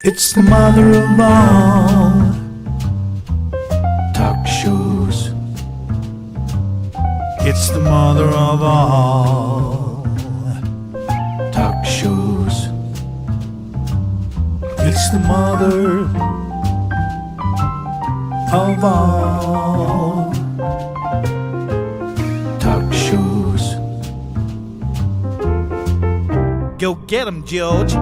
It's the mother of all talk shows. It's the mother of all talk shows. It's the mother of all talk shows. Go get 'em, George.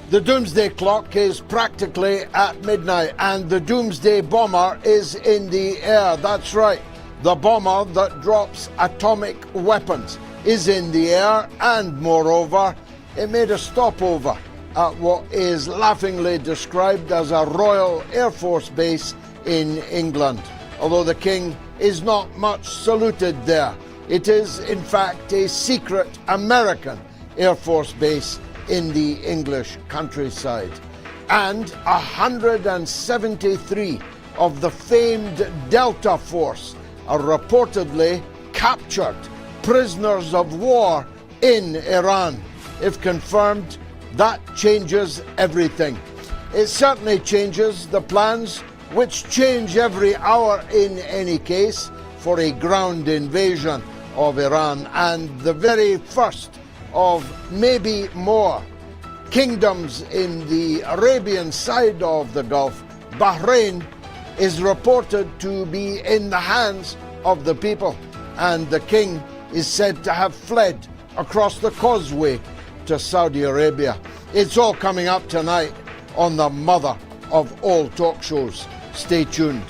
The doomsday clock is practically at midnight and the doomsday bomber is in the air. That's right, the bomber that drops atomic weapons is in the air, and moreover, it made a stopover at what is laughingly described as a Royal Air Force base in England. Although the King is not much saluted there, it is in fact a secret American Air Force base in the English countryside. And 173 of the famed Delta Force are reportedly captured prisoners of war in Iran. If confirmed, that changes everything. It certainly changes the plans, which change every hour in any case, for a ground invasion of Iran, and the very first of maybe more. Kingdoms in the Arabian side of the Gulf, Bahrain, is reported to be in the hands of the people, and the king is said to have fled across the causeway to Saudi Arabia. It's all coming up tonight on the Mother of All Talk Shows. Stay tuned.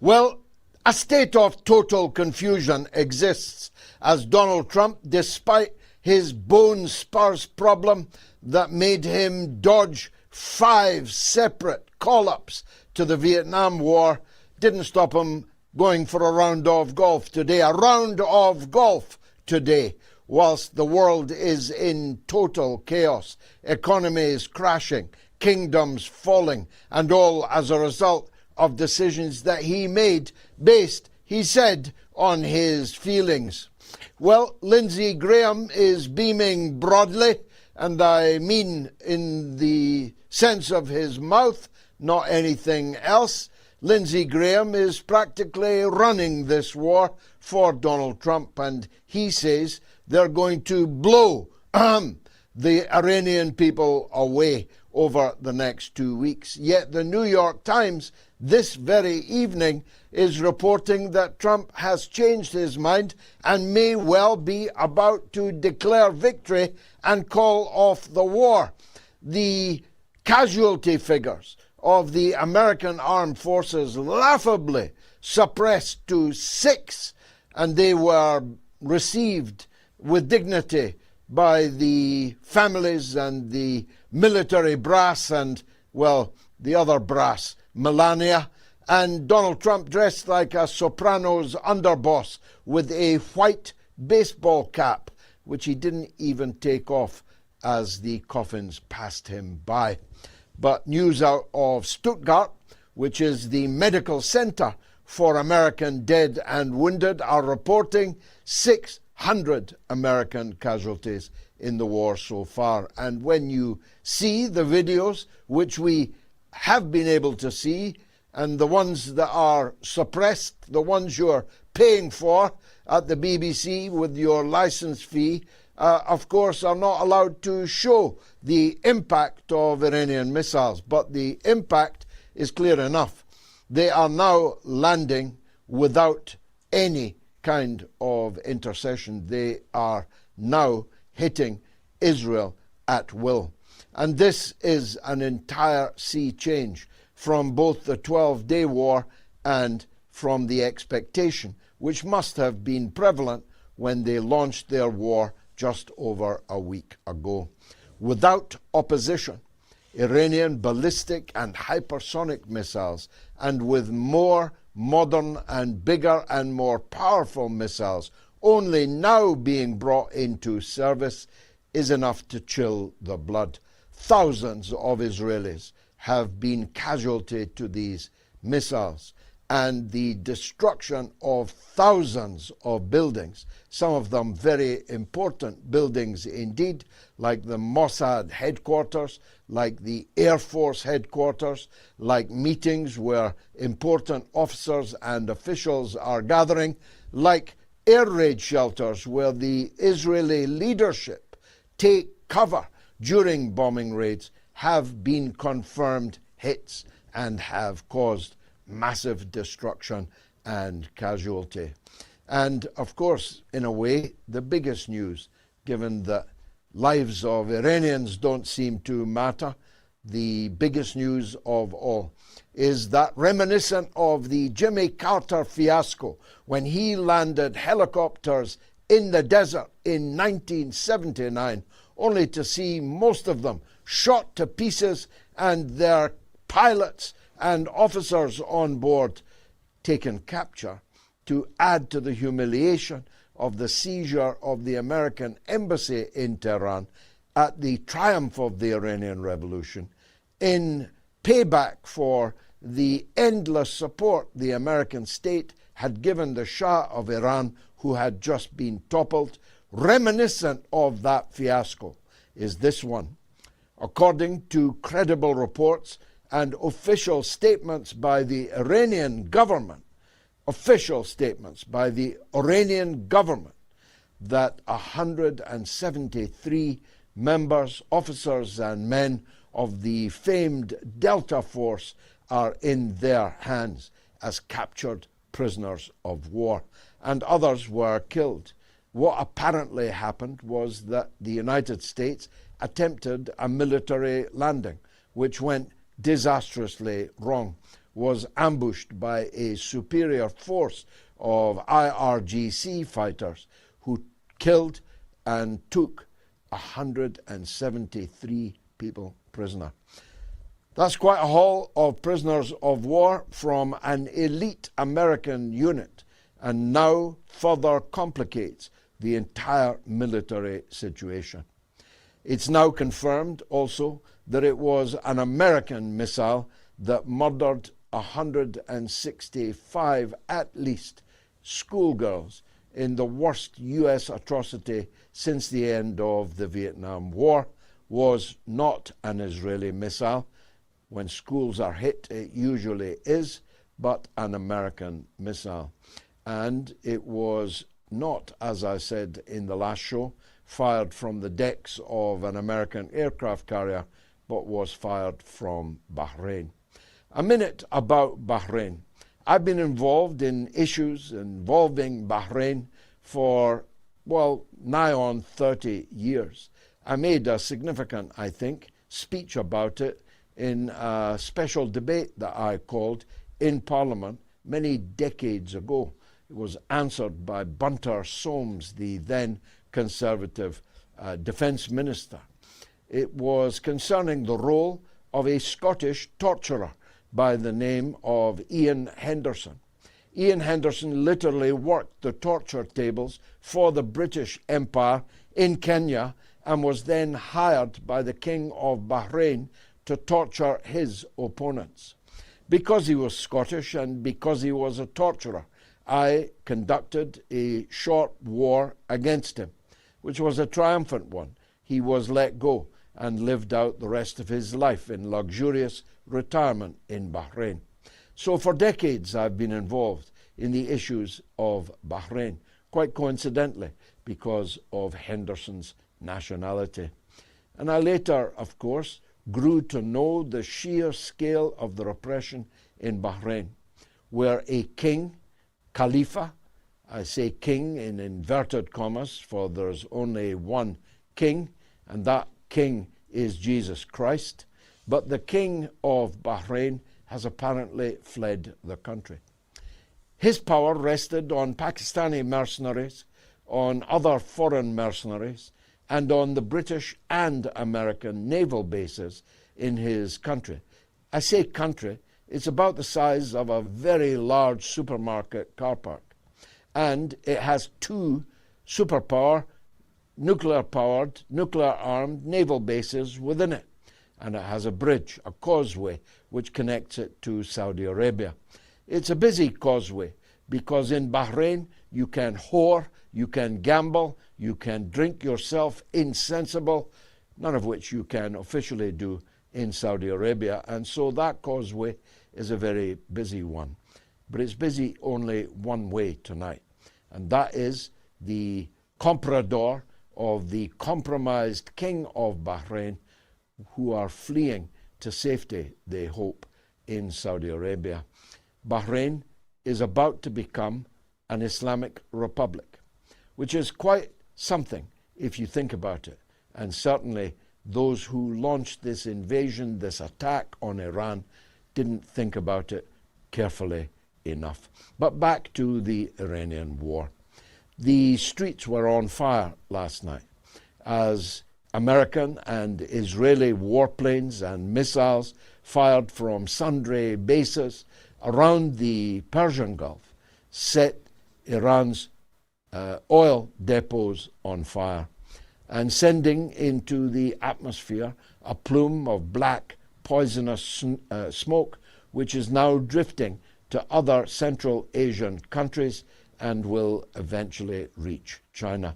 Well, a state of total confusion exists as Donald Trump, despite his bone spurs problem that made him dodge 5 separate call-ups to the Vietnam War, didn't stop him going for a round of golf today. A round of golf today, whilst the world is in total chaos, economies crashing, kingdoms falling, and all as a result of decisions that he made based, he said, on his feelings. Well, Lindsey Graham is beaming broadly, and I mean in the sense of his mouth, not anything else. Lindsey Graham is practically running this war for Donald Trump, and he says they're going to blow the Iranian people away. over the next 2 weeks. Yet the New York Times this very evening is reporting that Trump has changed his mind and may well be about to declare victory and call off the war. The casualty figures of the American armed forces laughably suppressed to 6, and they were received with dignity by the families and the military brass and, well, the other brass, Melania, and Donald Trump dressed like a Sopranos underboss with a white baseball cap, which he didn't even take off as the coffins passed him by. But news out of Stuttgart, which is the medical center for American dead and wounded, are reporting 600 American casualties in the war so far. And when you see the videos, which we have been able to see, and the ones that are suppressed, the ones you're paying for at the BBC with your license fee, of course, are not allowed to show the impact of Iranian missiles. But the impact is clear enough. They are now landing without any kind of intercession. They are now hitting Israel at will. And this is an entire sea change from both the 12-day war and from the expectation, which must have been prevalent when they launched their war just over a week ago. Without opposition, Iranian ballistic and hypersonic missiles, and with more modern and bigger and more powerful missiles only now being brought into service, is enough to chill the blood. Thousands of Israelis have been casualty to these missiles, and the destruction of thousands of buildings, some of them very important buildings indeed, like the Mossad headquarters, like the Air Force headquarters, like meetings where important officers and officials are gathering, like air raid shelters where the Israeli leadership take cover during bombing raids, have been confirmed hits and have caused massive destruction and casualty. And of course, in a way, the biggest news, given that lives of Iranians don't seem to matter, the biggest news of all is that, reminiscent of the Jimmy Carter fiasco when he landed helicopters in the desert in 1979, only to see most of them shot to pieces and their pilots and officers on board taken capture, to add to the humiliation of the seizure of the American embassy in Tehran at the triumph of the Iranian Revolution, in payback for the endless support the American state had given the Shah of Iran, who had just been toppled. Reminiscent of that fiasco is this one. According to credible reports and official statements by the Iranian government, that 173 members, officers and men of the famed Delta Force are in their hands as captured prisoners of war, and others were killed. What apparently happened was that the United States attempted a military landing, which went disastrously wrong, was ambushed by a superior force of IRGC fighters who killed and took 173 people prisoner. That's quite a haul of prisoners of war from an elite American unit, and now further complicates the entire military situation. It's now confirmed also that it was an American missile that murdered 165 at least schoolgirls in the worst US atrocity since the end of the Vietnam War. Was not an Israeli missile. When schools are hit, it usually is, but an American missile. And it was not, as I said in the last show, fired from the decks of an American aircraft carrier, but was fired from Bahrain. A minute about Bahrain. I've been involved in issues involving Bahrain for, well, nigh on 30 years. I made a significant, I think, speech about it in a special debate that I called in Parliament many decades ago. It was answered by Bunter Soames, the then Conservative Defence Minister. It was concerning the role of a Scottish torturer by the name of Ian Henderson. Ian Henderson literally worked the torture tables for the British Empire in Kenya and was then hired by the King of Bahrain to torture his opponents. Because he was Scottish and because he was a torturer, I conducted a short war against him, which was a triumphant one. He was let go and lived out the rest of his life in luxurious retirement in Bahrain. So for decades I've been involved in the issues of Bahrain, quite coincidentally because of Henderson's nationality. And I later, of course, grew to know the sheer scale of the repression in Bahrain, where a king, Khalifa, I say king in inverted commas, for there's only one king, and that king is Jesus Christ. But the king of Bahrain has apparently fled the country. His power rested on Pakistani mercenaries, on other foreign mercenaries, and on the British and American naval bases in his country. I say country, it's about the size of a very large supermarket car park. And it has two superpower, nuclear-powered, nuclear-armed naval bases within it. And it has a bridge, a causeway, which connects it to Saudi Arabia. It's a busy causeway because in Bahrain you can whore, you can gamble, you can drink yourself insensible, none of which you can officially do in Saudi Arabia. And so that causeway is a very busy one. But it's busy only one way tonight, and that is the comprador of the compromised king of Bahrain, who are fleeing to safety, they hope, in Saudi Arabia. Bahrain is about to become an Islamic republic, which is quite something if you think about it. And certainly those who launched this invasion, this attack on Iran, didn't think about it carefully enough. But back to the Iranian war. The streets were on fire last night as American and Israeli warplanes and missiles fired from sundry bases around the Persian Gulf set Iran's oil depots on fire and sending into the atmosphere a plume of black poisonous smoke, which is now drifting to other Central Asian countries and will eventually reach China.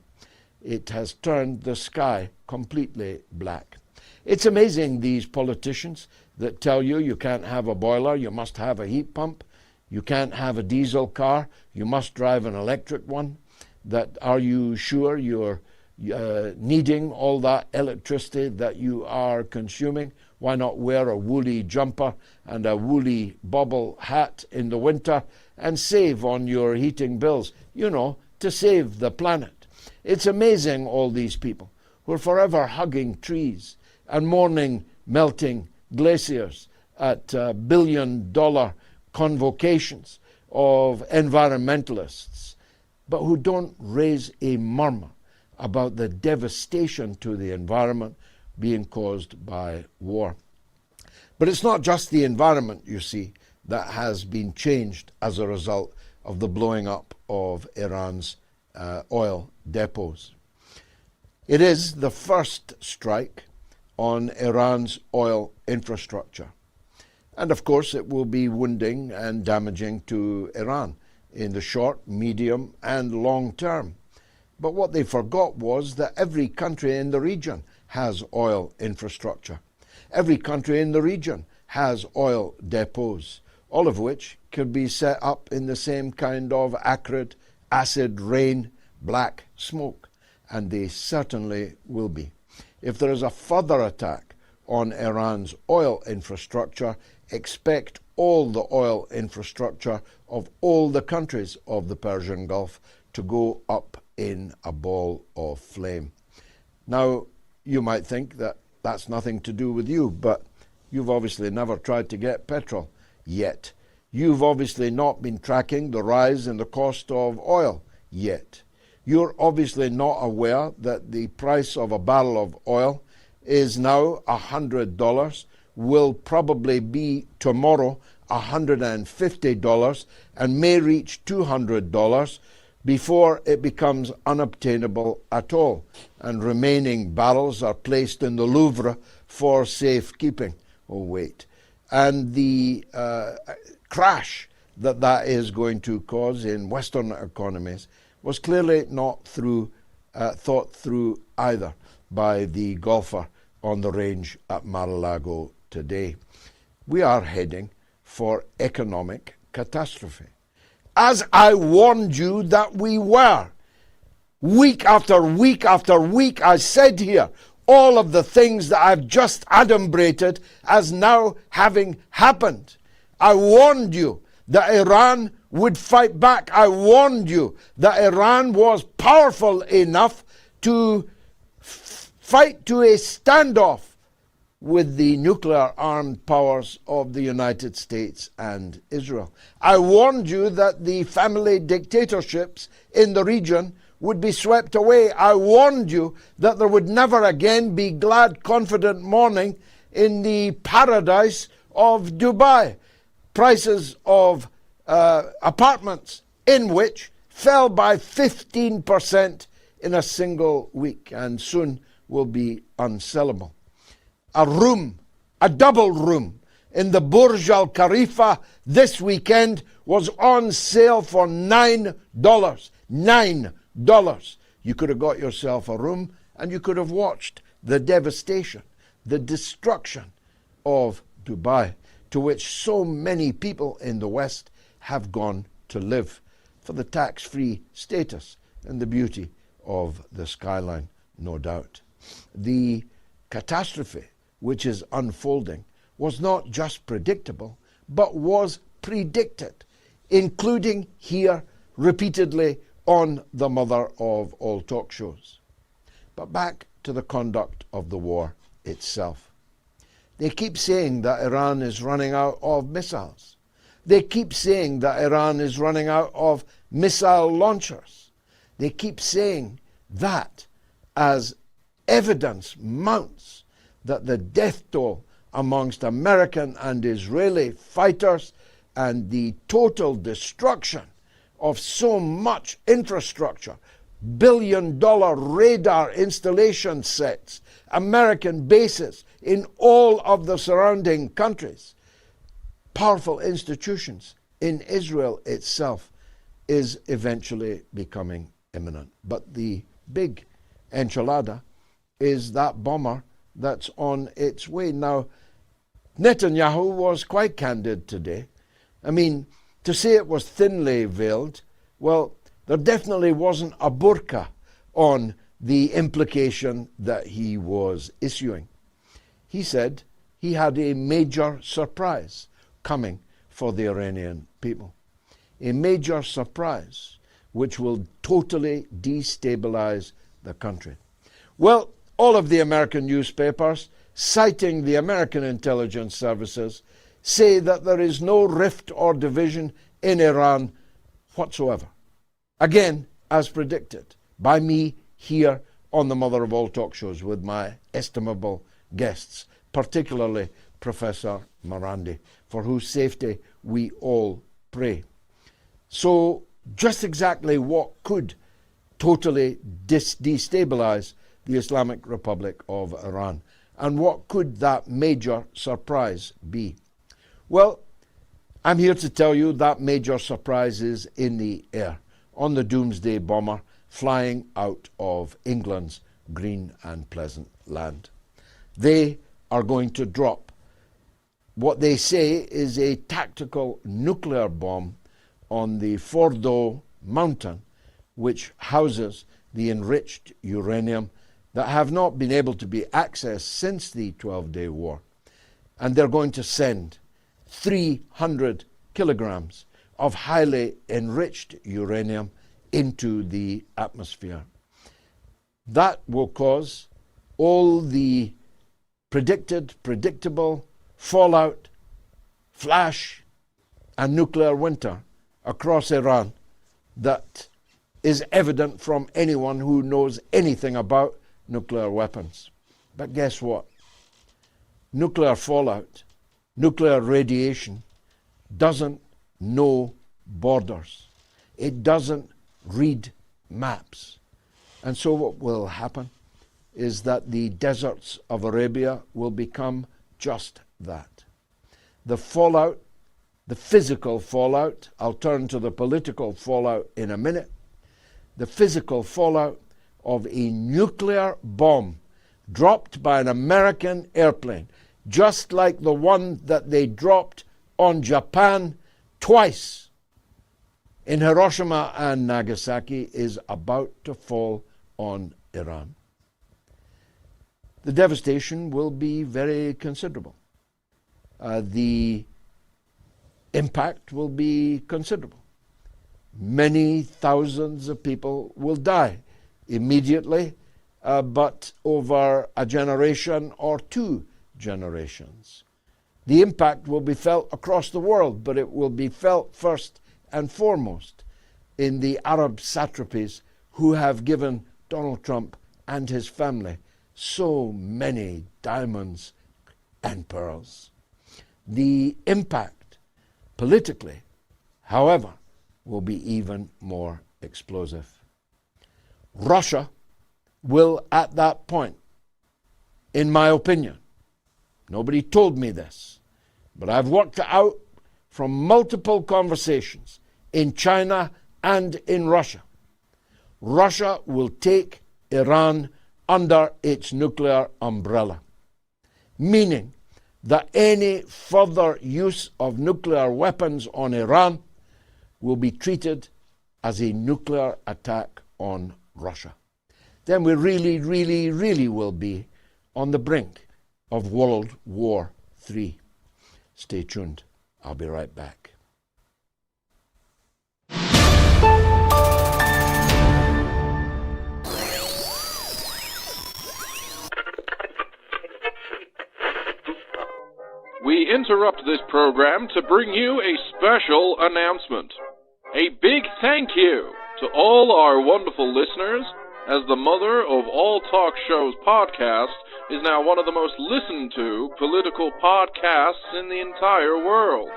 It has turned the sky completely black. It's amazing, these politicians that tell you you can't have a boiler, you must have a heat pump, you can't have a diesel car, you must drive an electric one. That are you sure you're needing all that electricity that you are consuming? Why not wear a woolly jumper and a woolly bobble hat in the winter and save on your heating bills, to save the planet? It's amazing, all these people who are forever hugging trees and mourning melting glaciers at billion-dollar convocations of environmentalists, but who don't raise a murmur about the devastation to the environment being caused by war. But it's not just the environment, you see, that has been changed as a result of the blowing up of Iran's oil depots. It is the first strike on Iran's oil infrastructure. And of course it will be wounding and damaging to Iran in the short, medium and long term. But what they forgot was that every country in the region has oil infrastructure. Every country in the region has oil depots, all of which could be set up in the same kind of acrid, acid rain, black smoke, and they certainly will be. If there is a further attack on Iran's oil infrastructure, expect all the oil infrastructure of all the countries of the Persian Gulf to go up in a ball of flame. Now, you might think that that's nothing to do with you, but you've obviously never tried to get petrol yet. You've obviously not been tracking the rise in the cost of oil yet. You're obviously not aware that the price of a barrel of oil is now $100, will probably be tomorrow $150, and may reach $200 before it becomes unobtainable at all, and remaining barrels are placed in the Louvre for safekeeping. Oh, wait. And the crash that is going to cause in Western economies was clearly not thought through either by the golfer on the range at Mar-a-Lago today. We are heading for economic catastrophe, as I warned you that we were. Week after week after week, I said here, all of the things that I've just adumbrated as now having happened. I warned you that Iran would fight back. I warned you that Iran was powerful enough to fight to a standoff with the nuclear armed powers of the United States and Israel. I warned you that the family dictatorships in the region would be swept away. I warned you that there would never again be glad, confident morning in the paradise of Dubai. Prices of apartments in which fell by 15% in a single week, and soon will be unsellable. A room, a double room, in the Burj Al Khalifa this weekend was on sale for $9. $9. You could have got yourself a room and you could have watched the devastation, the destruction of Dubai, to which so many people in the West have gone to live for the tax-free status and the beauty of the skyline, no doubt. The catastrophe which is unfolding was not just predictable, but was predicted, including here repeatedly on the Mother of All Talkshows. But back to the conduct of the war itself. They keep saying that Iran is running out of missiles. They keep saying that Iran is running out of missile launchers. They keep saying that as evidence mounts that the death toll amongst American and Israeli fighters and the total destruction of so much infrastructure, billion-dollar radar installation sets, American bases in all of the surrounding countries, powerful institutions in Israel itself, is eventually becoming imminent. But the big enchilada is that bomber that's on its way. Now, Netanyahu was quite candid today. I mean, to say it was thinly veiled, well, there definitely wasn't a burqa on the implication that he was issuing. He said he had a major surprise coming for the Iranian people. A major surprise which will totally destabilize the country. Well, all of the American newspapers, citing the American intelligence services, say that there is no rift or division in Iran whatsoever. Again, as predicted by me here on the Mother of All Talkshows with my estimable guests, particularly Professor Marandi, for whose safety we all pray. So just exactly what could totally destabilize the Islamic Republic of Iran, and what could that major surprise be? Well, I'm here to tell you that major surprise is in the air, on the Doomsday Bomber flying out of England's green and pleasant land. They are going to drop what they say is a tactical nuclear bomb on the Fordo mountain, which houses the enriched uranium that have not been able to be accessed since the 12-day war. And they're going to send 300 kilograms of highly enriched uranium into the atmosphere. That will cause all the predictable fallout, flash, and nuclear winter across Iran that is evident from anyone who knows anything about nuclear weapons. But guess what? Nuclear fallout, nuclear radiation doesn't know borders. It doesn't read maps. And so what will happen is that the deserts of Arabia will become just that. The fallout, the physical fallout, I'll turn to the political fallout in a minute, the physical fallout of a nuclear bomb dropped by an American airplane, just like the one that they dropped on Japan twice in Hiroshima and Nagasaki, is about to fall on Iran. The devastation will be very considerable. The impact will be considerable. Many thousands of people will die immediately, but over a generation or 2 generations. The impact will be felt across the world, but it will be felt first and foremost in the Arab satrapies who have given Donald Trump and his family so many diamonds and pearls. The impact politically, however, will be even more explosive. Russia will at that point, in my opinion, nobody told me this, but I've worked it out from multiple conversations in China and in Russia. Russia will take Iran under its nuclear umbrella, meaning that any further use of nuclear weapons on Iran will be treated as a nuclear attack on Russia. Then we really will be on the brink of World War III. Stay tuned. I'll be right back. We interrupt this program to bring you a special announcement. A big thank you to all our wonderful listeners, as the Mother of All Talkshows podcast is now one of the most listened to political podcasts in the entire world.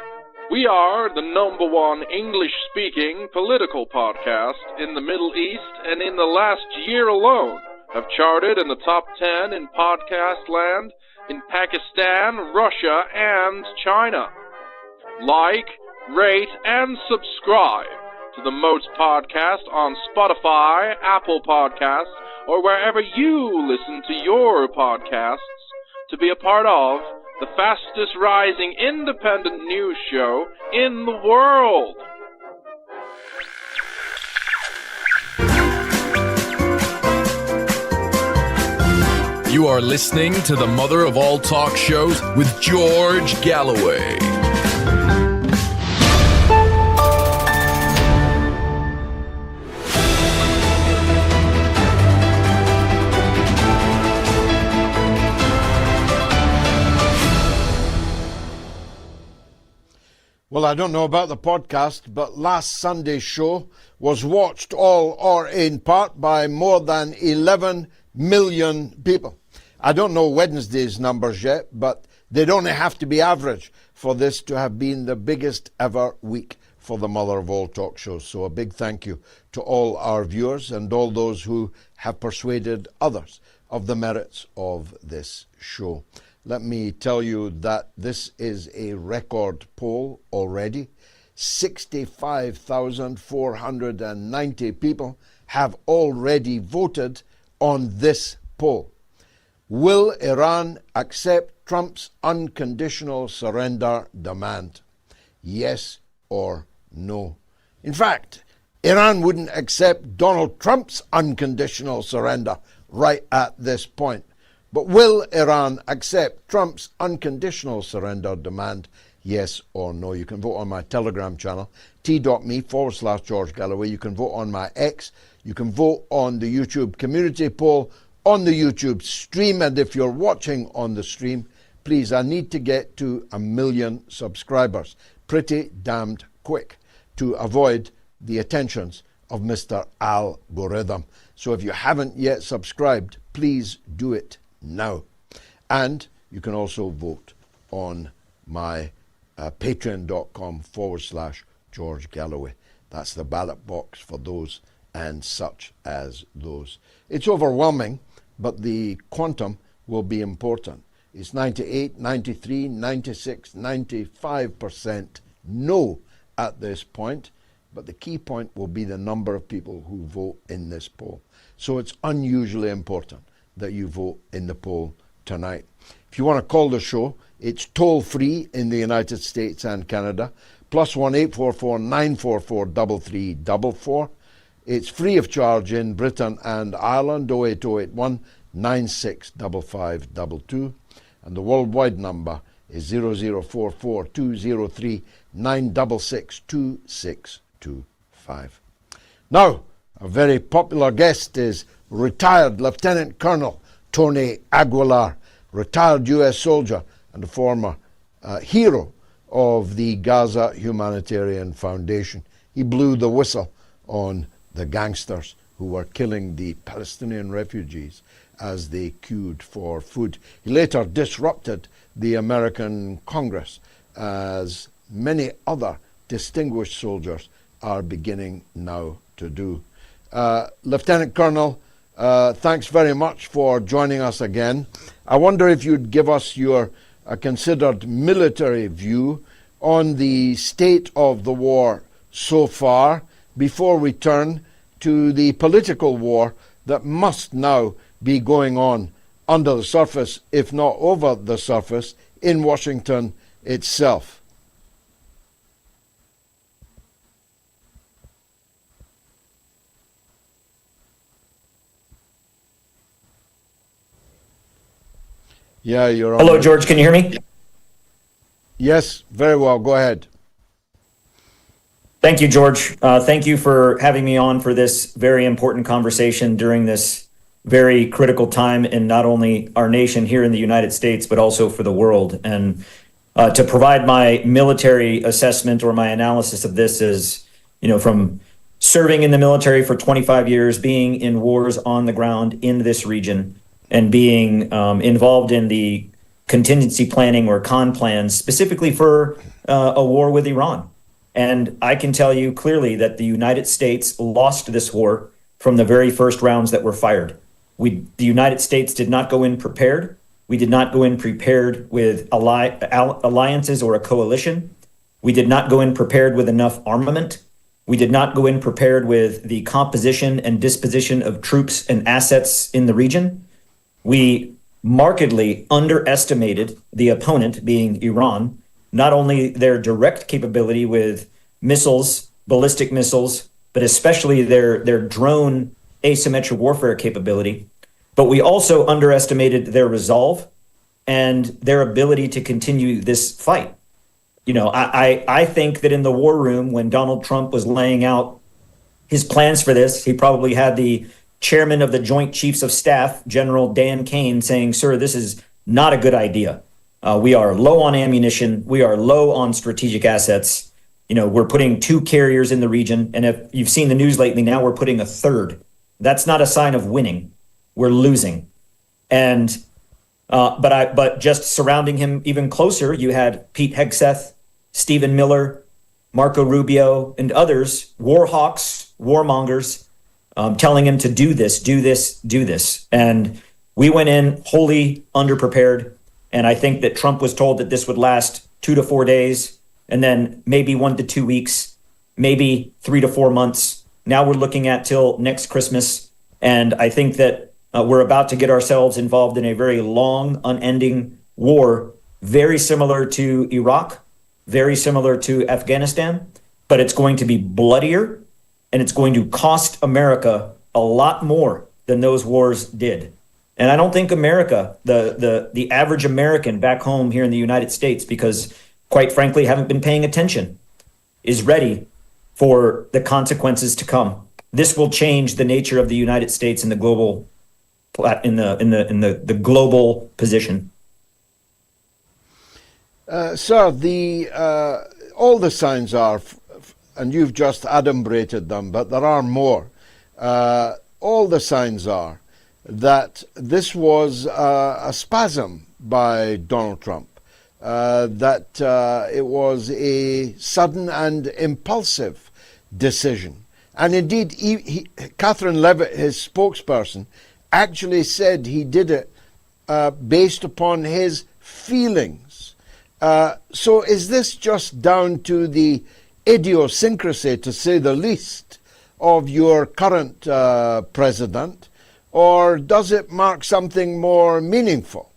We are the #1 English-speaking political podcast in the Middle East, and in the last year alone have charted in the top 10 in podcast land in Pakistan, Russia, and China. Like, rate, and subscribe to the Moats podcast on Spotify, Apple Podcasts, or wherever you listen to your podcasts to be a part of the fastest rising independent news show in the world. You are listening to the Mother of All Talkshows with George Galloway. Well, I don't know about the podcast, but last Sunday's show was watched all or in part by more than 11 million people. I don't know Wednesday's numbers yet, but they'd only have to be average for this to have been the biggest ever week for the Mother of All Talkshows. So a big thank you to all our viewers and all those who have persuaded others of the merits of this show. Let me tell you that this is a record poll already. 65,490 people have already voted on this poll. Will Iran accept Trump's unconditional surrender demand? Yes or no? In fact, Iran wouldn't accept Donald Trump's unconditional surrender right at this point. But will Iran accept Trump's unconditional surrender demand? Yes or no? You can vote on my Telegram channel, t.me/George Galloway. You can vote on my X. You can vote on the YouTube community poll, on the YouTube stream. And if you're watching on the stream, please, I need to get to 1 million subscribers pretty damned quick to avoid the attentions of Mr. Algorithm. So if you haven't yet subscribed, please do it now. And you can also vote on my patreon.com/George Galloway. That's the ballot box for those and such as those. It's overwhelming, but the quantum will be important. It's 98, 93, 96, 95% no at this point. But the key point will be the number of people who vote in this poll. So it's unusually important that you vote in the poll tonight. If you want to call the show, it's toll-free in the United States and Canada, +1 844 944 3344. It's free of charge in Britain and Ireland, 08081 965522. And the worldwide number is 0044 203 966 2625. Now, a very popular guest is retired Lieutenant Colonel Tony Aguilar, retired U.S. soldier and a former hero of the Gaza Humanitarian Foundation. He blew the whistle on the gangsters who were killing the Palestinian refugees as they queued for food. He later disrupted the American Congress, as many other distinguished soldiers are beginning now to do. Lieutenant Colonel, thanks very much for joining us again. I wonder if you'd give us your considered military view on the state of the war so far before we turn to the political war that must now be going on under the surface, if not over the surface, in Washington itself. Yeah, you're on. Hello, George. Can you hear me? Yes, very well. Go ahead. Thank you, George. Thank you for having me on for this very important conversation during this very critical time in not only our nation here in the United States, but also for the world. And to provide my military assessment or my analysis of this is, from serving in the military for 25 years, being in wars on the ground in this region, and being involved in the contingency planning or con plans specifically for a war with Iran. And I can tell you clearly that the United States lost this war from the very first rounds that were fired. The United States did not go in prepared. We did not go in prepared with alliances or a coalition. We did not go in prepared with enough armament. We did not go in prepared with the composition and disposition of troops and assets in the region. We markedly underestimated the opponent, being Iran, not only their direct capability with missiles, ballistic missiles, but especially their drone asymmetric warfare capability. But we also underestimated their resolve and their ability to continue this fight. I think that in the war room, when Donald Trump was laying out his plans for this, he probably had the chairman of the Joint Chiefs of Staff, General Dan Kane, saying, "Sir, this is not a good idea. We are low on ammunition. We are low on strategic assets. We're putting 2 carriers in the region. And if you've seen the news lately, now we're putting a 3rd. That's not a sign of winning. We're losing." And but just surrounding him even closer, you had Pete Hegseth, Stephen Miller, Marco Rubio, and others, war hawks, warmongers, telling him to do this, do this, do this. And we went in wholly underprepared. And I think that Trump was told that this would last 2 to 4 days, and then maybe 1 to 2 weeks, maybe 3 to 4 months. Now we're looking at till next Christmas. And I think that we're about to get ourselves involved in a very long, unending war, very similar to Iraq, very similar to Afghanistan, but it's going to be bloodier, and it's going to cost America a lot more than those wars did. And I don't think America, the average American back home here in the United States, because quite frankly haven't been paying attention, is ready for the consequences to come. This will change the nature of the United States in the global the global position. Sir, all the signs are, and you've just adumbrated them, but there are more. All the signs are that this was a spasm by Donald Trump, that it was a sudden and impulsive decision. And indeed, Catherine Levitt, his spokesperson, actually said he did it based upon his feelings. So is this just down to the idiosyncrasy, to say the least, of your current president, or does it mark something more meaningful,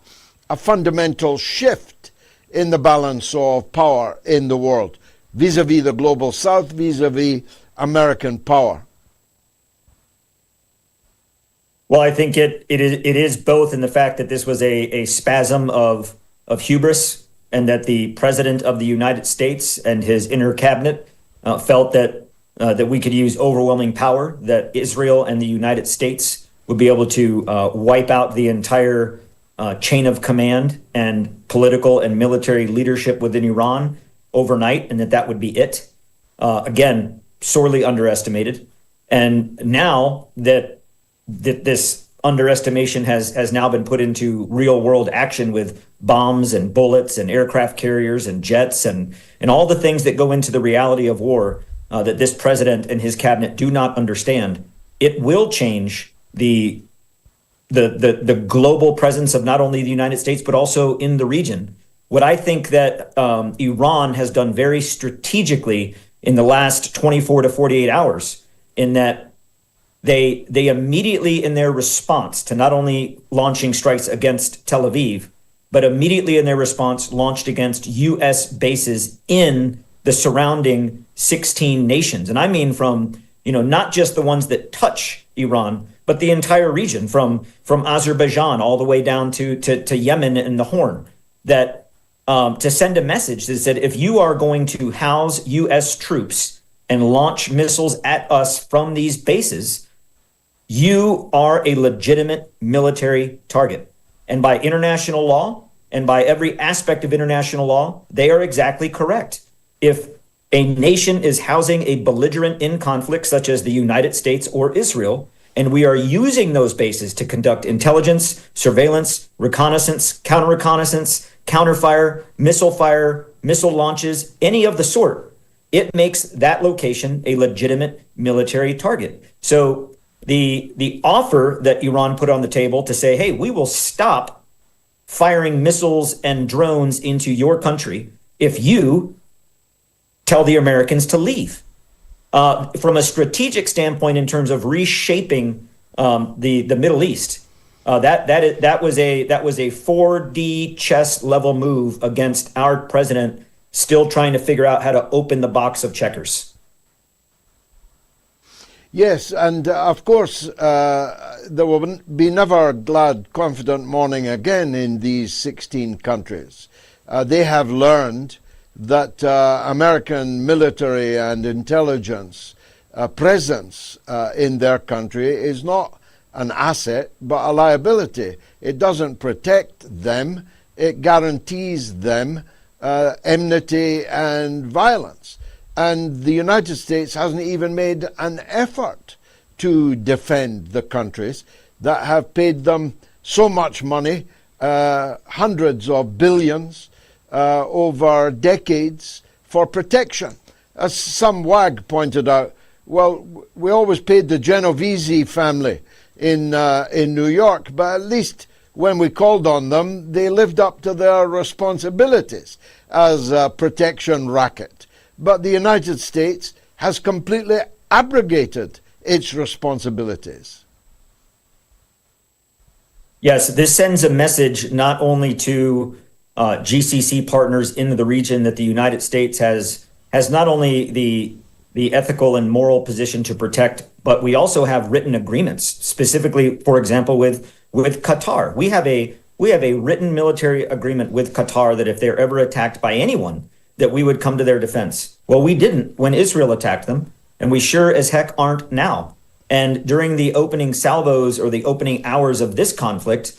a fundamental shift in the balance of power in the world, vis-a-vis the global south, vis-a-vis American power? Well, I think it is both in the fact that this was a spasm of hubris, and that the president of the United States and his inner cabinet felt that we could use overwhelming power, that Israel and the United States would be able to wipe out the entire chain of command and political and military leadership within Iran overnight, and that would be it. Again, sorely underestimated. And now that this underestimation has now been put into real world action with bombs and bullets and aircraft carriers and jets and all the things that go into the reality of war, that this president and his cabinet do not understand, it will change the global presence of not only the United States, but also in the region. What I think that Iran has done very strategically in the last 24 to 48 hours, in that they immediately, in their response to not only launching strikes against Tel Aviv, but immediately in their response launched against U.S. bases in the surrounding 16 nations. And I mean from, not just the ones that touch Iran, but the entire region, from Azerbaijan all the way down to Yemen and the Horn, that to send a message that said, if you are going to house U.S. troops and launch missiles at us from these bases, you are a legitimate military target. And by international law, and by every aspect of international law, they are exactly correct. If a nation is housing a belligerent in conflict, such as the United States or Israel, and we are using those bases to conduct intelligence, surveillance, reconnaissance, counter-reconnaissance, counter-fire, missile launches, any of the sort, it makes that location a legitimate military target. So the offer that Iran put on the table to say, hey, we will stop firing missiles and drones into your country if you tell the Americans to leave. From a strategic standpoint, in terms of reshaping the Middle East, that was a 4D chess level move against our president still trying to figure out how to open the box of checkers. Yes, and of course, there will be never glad, confident morning again in these 16 countries. They have learned that American military and intelligence presence in their country is not an asset, but a liability. It doesn't protect them, it guarantees them enmity and violence. And the United States hasn't even made an effort to defend the countries that have paid them so much money, hundreds of billions over decades for protection. As some wag pointed out, well, we always paid the Genovese family in New York, but at least when we called on them, they lived up to their responsibilities as a protection racket. But the United States has completely abrogated its responsibilities. Yes, this sends a message not only to GCC partners in the region that the United States has not only the the ethical and moral position to protect, but we also have written agreements, specifically, for example, with Qatar. We have a written military agreement with Qatar that if they're ever attacked by anyone, that we would come to their defense. Well, we didn't when Israel attacked them, and we sure as heck aren't now. And during the opening salvos or the opening hours of this conflict,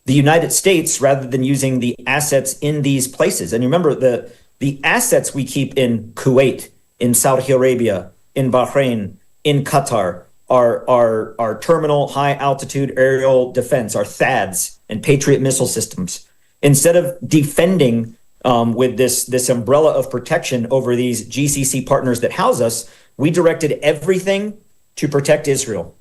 the United States, rather than using the assets in these places, and remember the assets we keep in Kuwait, in Saudi Arabia, in Bahrain, in Qatar, our terminal high altitude aerial defense, our THAADs and Patriot missile systems. Instead of defending with this umbrella of protection over these GCC partners that house us, we directed everything to protect Israel.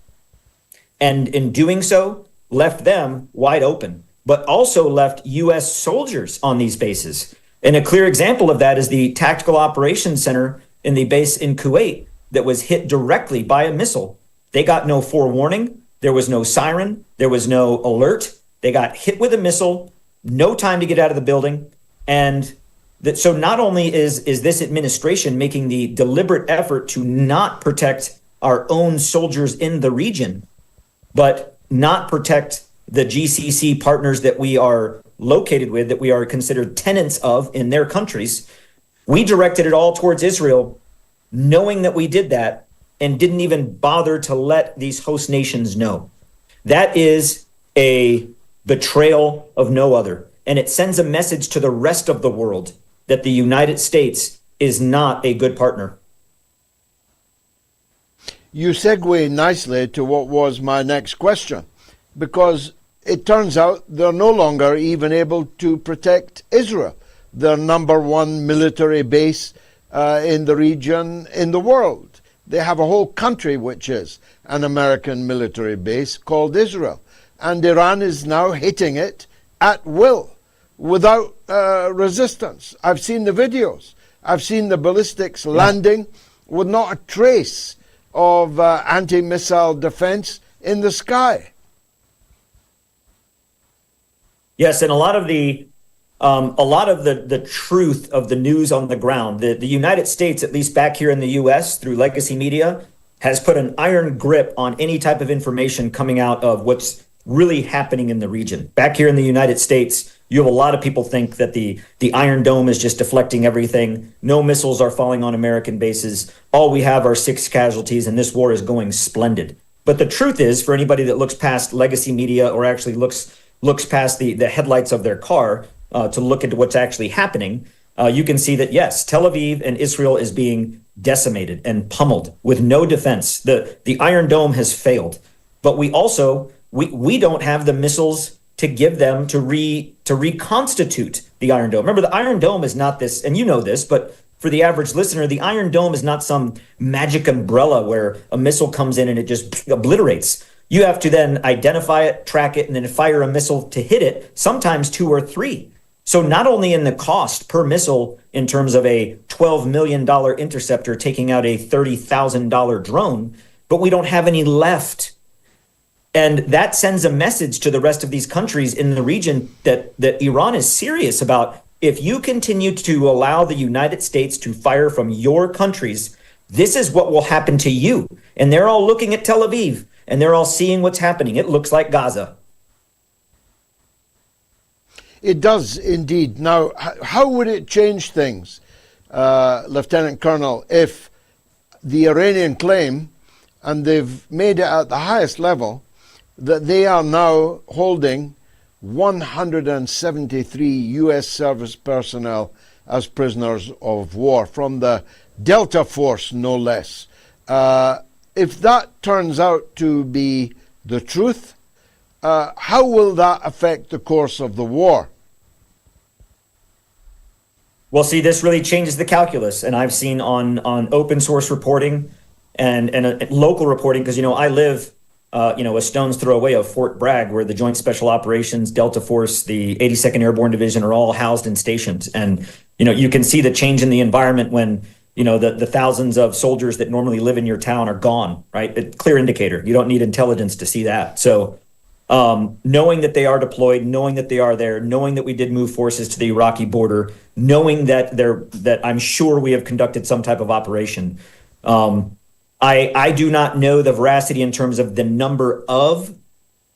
And in doing so, left them wide open, but also left U.S. soldiers on these bases. And a clear example of that is the Tactical Operations Center in the base in Kuwait that was hit directly by a missile. They got no forewarning. There was no siren. There was no alert. They got hit with a missile, no time to get out of the building. And so not only is this administration making the deliberate effort to not protect our own soldiers in the region, but not protect the GCC partners that we are located with, that we are considered tenants of in their countries. We directed it all towards Israel, knowing that we did that, and didn't even bother to let these host nations know. That is a betrayal of no other. And it sends a message to the rest of the world that the United States is not a good partner. You segue nicely to what was my next question, because it turns out they're no longer even able to protect Israel, their number one military base in the region, in the world. They have a whole country which is an American military base called Israel. And Iran is now hitting it at will, without resistance. I've seen the videos. I've seen the ballistics landing with not a trace of anti-missile defense in the sky. Yes, and a lot of the truth of the news on the ground, the United States, at least back here in the U.S. through legacy media, has put an iron grip on any type of information coming out of what's really happening in the region. Back here in the United States, you have a lot of people think that the Iron Dome is just deflecting everything. No missiles are falling on American bases. All we have are 6 casualties, and this war is going splendid. But the truth is, for anybody that looks past legacy media or actually looks past the headlights of their car to look into what's actually happening, you can see that, yes, Tel Aviv and Israel is being decimated and pummeled with no defense. The Iron Dome has failed. But we also, we don't have the missiles to give them to reconstitute the Iron Dome. Remember, the Iron Dome is not this, and you know this, but for the average listener, the Iron Dome is not some magic umbrella where a missile comes in and it just obliterates. You have to then identify it, track it, and then fire a missile to hit it, sometimes 2 or 3. So not only in the cost per missile in terms of a $12 million interceptor taking out a $30,000 drone, but we don't have any left. And that sends a message to the rest of these countries in the region that Iran is serious about. If you continue to allow the United States to fire from your countries, this is what will happen to you. And they're all looking at Tel Aviv, and they're all seeing what's happening. It looks like Gaza. It does indeed. Now, how would it change things, Lieutenant Colonel, if the Iranian claim, and they've made it at the highest level, that they are now holding 173 U.S. service personnel as prisoners of war from the Delta Force, no less. If that turns out to be the truth, how will that affect the course of the war? Well, see, this really changes the calculus. And I've seen on open source reporting and local reporting, because, I live a stone's throw away of Fort Bragg, where the Joint Special Operations, Delta Force, the 82nd Airborne Division are all housed in stations. And, you can see the change in the environment when, the thousands of soldiers that normally live in your town are gone, right? A clear indicator. You don't need intelligence to see that. So knowing that they are deployed, knowing that they are there, knowing that we did move forces to the Iraqi border, knowing that I'm sure we have conducted some type of operation, I do not know the veracity in terms of the number of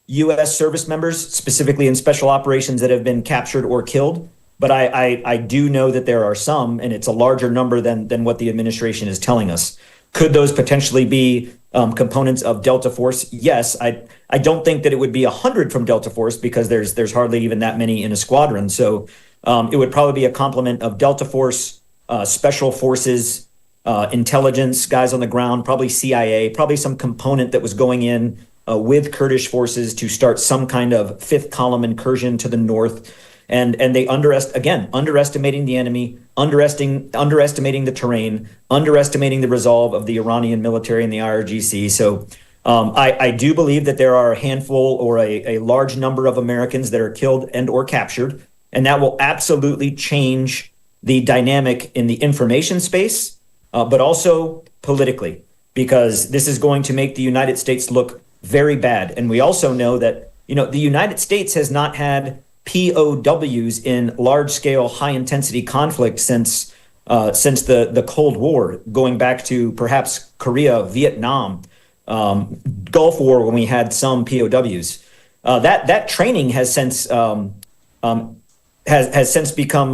U.S. service members, specifically in special operations, that have been captured or killed. But I do know that there are some, and it's a larger number than what the administration is telling us. Could those potentially be components of Delta Force? Yes. I don't think that it would be 100 from Delta Force, because there's hardly even that many in a squadron. So it would probably be a complement of Delta Force, special forces, intelligence, guys on the ground, probably CIA, probably some component that was going in with Kurdish forces to start some kind of fifth column incursion to the north. And they underestimating the enemy, underestimating the terrain, underestimating the resolve of the Iranian military and the IRGC. So I do believe that there are a handful or a large number of Americans that are killed and or captured, and that will absolutely change the dynamic in the information space, but also politically, because this is going to make the United States look very bad. And we also know that, the United States has not had POWs in large-scale, high-intensity conflict since the Cold War, going back to perhaps Korea, Vietnam, Gulf War, when we had some POWs. That training has since become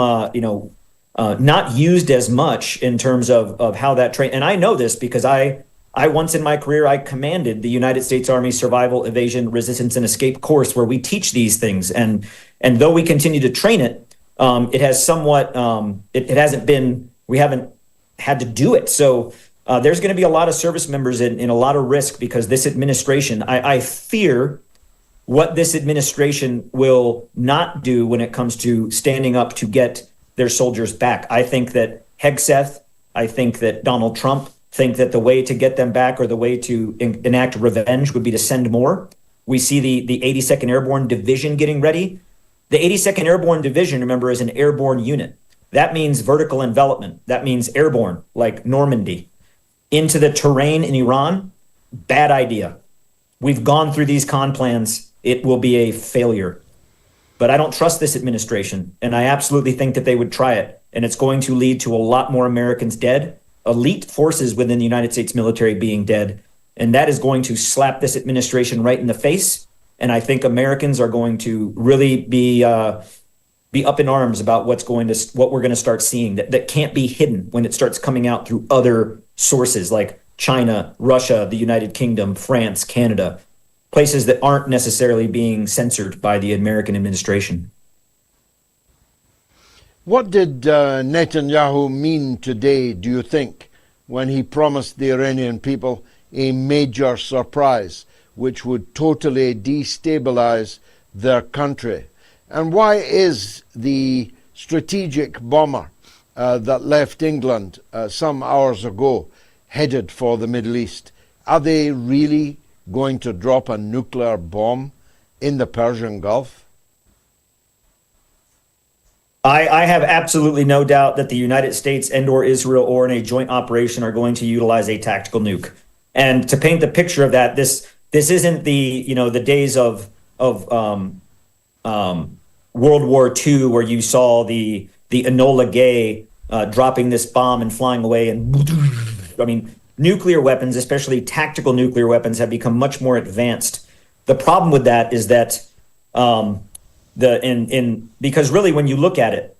not used as much in terms of how that train. And I know this because I once in my career, I commanded the United States Army Survival, Evasion, Resistance, and Escape course, where we teach these things. And though we continue to train it, it has somewhat, we haven't had to do it. So there's going to be a lot of service members in a lot of risk, because this administration, I fear what this administration will not do when it comes to standing up to get their soldiers back. I think that Hegseth, I think that Donald Trump think that the way to get them back, or the way to enact revenge, would be to send more. We see the 82nd Airborne Division getting ready. The 82nd Airborne Division, remember, is an airborne unit. That means vertical envelopment. That means airborne, like Normandy. Into the terrain in Iran, bad idea. We've gone through these con plans. It will be a failure. But I don't trust this administration, and I absolutely think that they would try it. And it's going to lead to a lot more Americans dead, elite forces within the United States military being dead. And that is going to slap this administration right in the face. And I think Americans are going to really be up in arms about what we're going to start seeing that can't be hidden when it starts coming out through other sources like China, Russia, the United Kingdom, France, Canada, places that aren't necessarily being censored by the American administration. What did Netanyahu mean today, do you think, when he promised the Iranian people a major surprise which would totally destabilize their country? And why is the strategic bomber that left England some hours ago headed for the Middle East? Are they really going to drop a nuclear bomb in the Persian Gulf? I have absolutely no doubt that the United States and or Israel, or in a joint operation, are going to utilize a tactical nuke. And to paint the picture of that, this isn't the days of World War II, where you saw the Enola Gay dropping this bomb and flying away. And I mean, nuclear weapons, especially tactical nuclear weapons, have become much more advanced. The problem with that is that because really, when you look at it,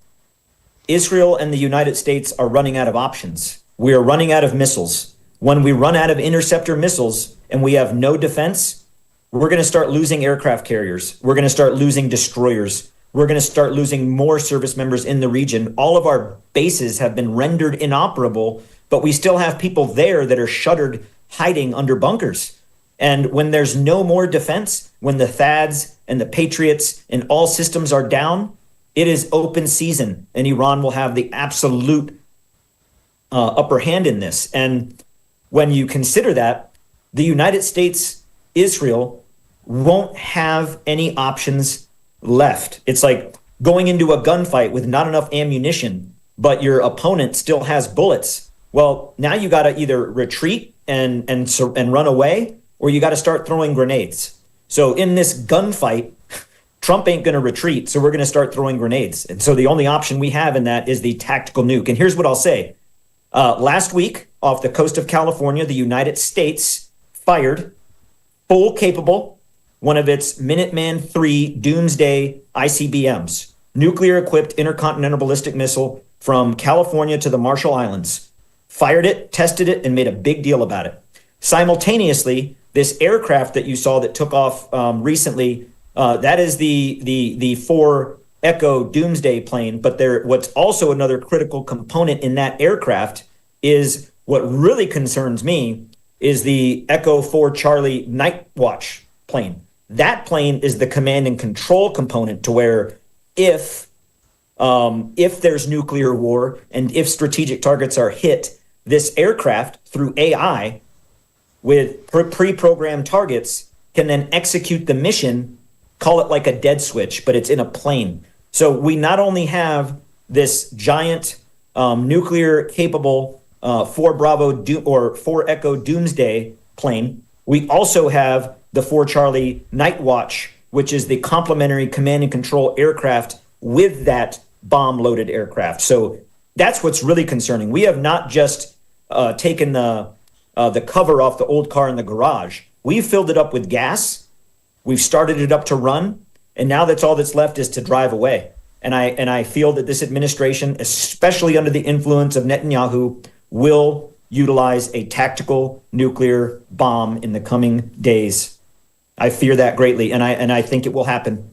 Israel and the United States are running out of options. We are running out of missiles. When we run out of interceptor missiles and we have no defense, we're going to start losing aircraft carriers. We're going to start losing destroyers. We're going to start losing more service members in the region. All of our bases have been rendered inoperable, but we still have people there that are shuttered, hiding under bunkers. And when there's no more defense, when the THAADs and the Patriots and all systems are down, it is open season, and Iran will have the absolute upper hand in this. And when you consider that, the United States, Israel, won't have any options left. It's like going into a gunfight with not enough ammunition, but your opponent still has bullets. Well, now you got to either retreat and run away, or you got to start throwing grenades. So in this gunfight, Trump ain't going to retreat, so we're going to start throwing grenades. And so the only option we have in that is the tactical nuke. And here's what I'll say. Last week, off the coast of California, the United States fired full capable one of its Minuteman III Doomsday ICBMs, nuclear-equipped intercontinental ballistic missile from California to the Marshall Islands. Fired it, tested it, and made a big deal about it. Simultaneously, this aircraft that you saw that took off recently, that is the 4 Echo Doomsday plane, but what's also another critical component in that aircraft is what really concerns me is the Echo 4 Charlie Night Watch plane. That plane is the command and control component to where if there's nuclear war and if strategic targets are hit, this aircraft through AI with pre-programmed targets can then execute the mission, call it like a dead switch, but it's in a plane. So we not only have this giant nuclear capable 4 Echo Doomsday plane, we also have the 4 Charlie Night Watch, which is the complementary command and control aircraft with that bomb-loaded aircraft. So that's what's really concerning. We have not just taken the cover off the old car in the garage. We've filled it up with gas. We've started it up to run, and now that's all that's left is to drive away. And I feel that this administration, especially under the influence of Netanyahu, will utilize a tactical nuclear bomb in the coming days. I fear that greatly, and I think it will happen.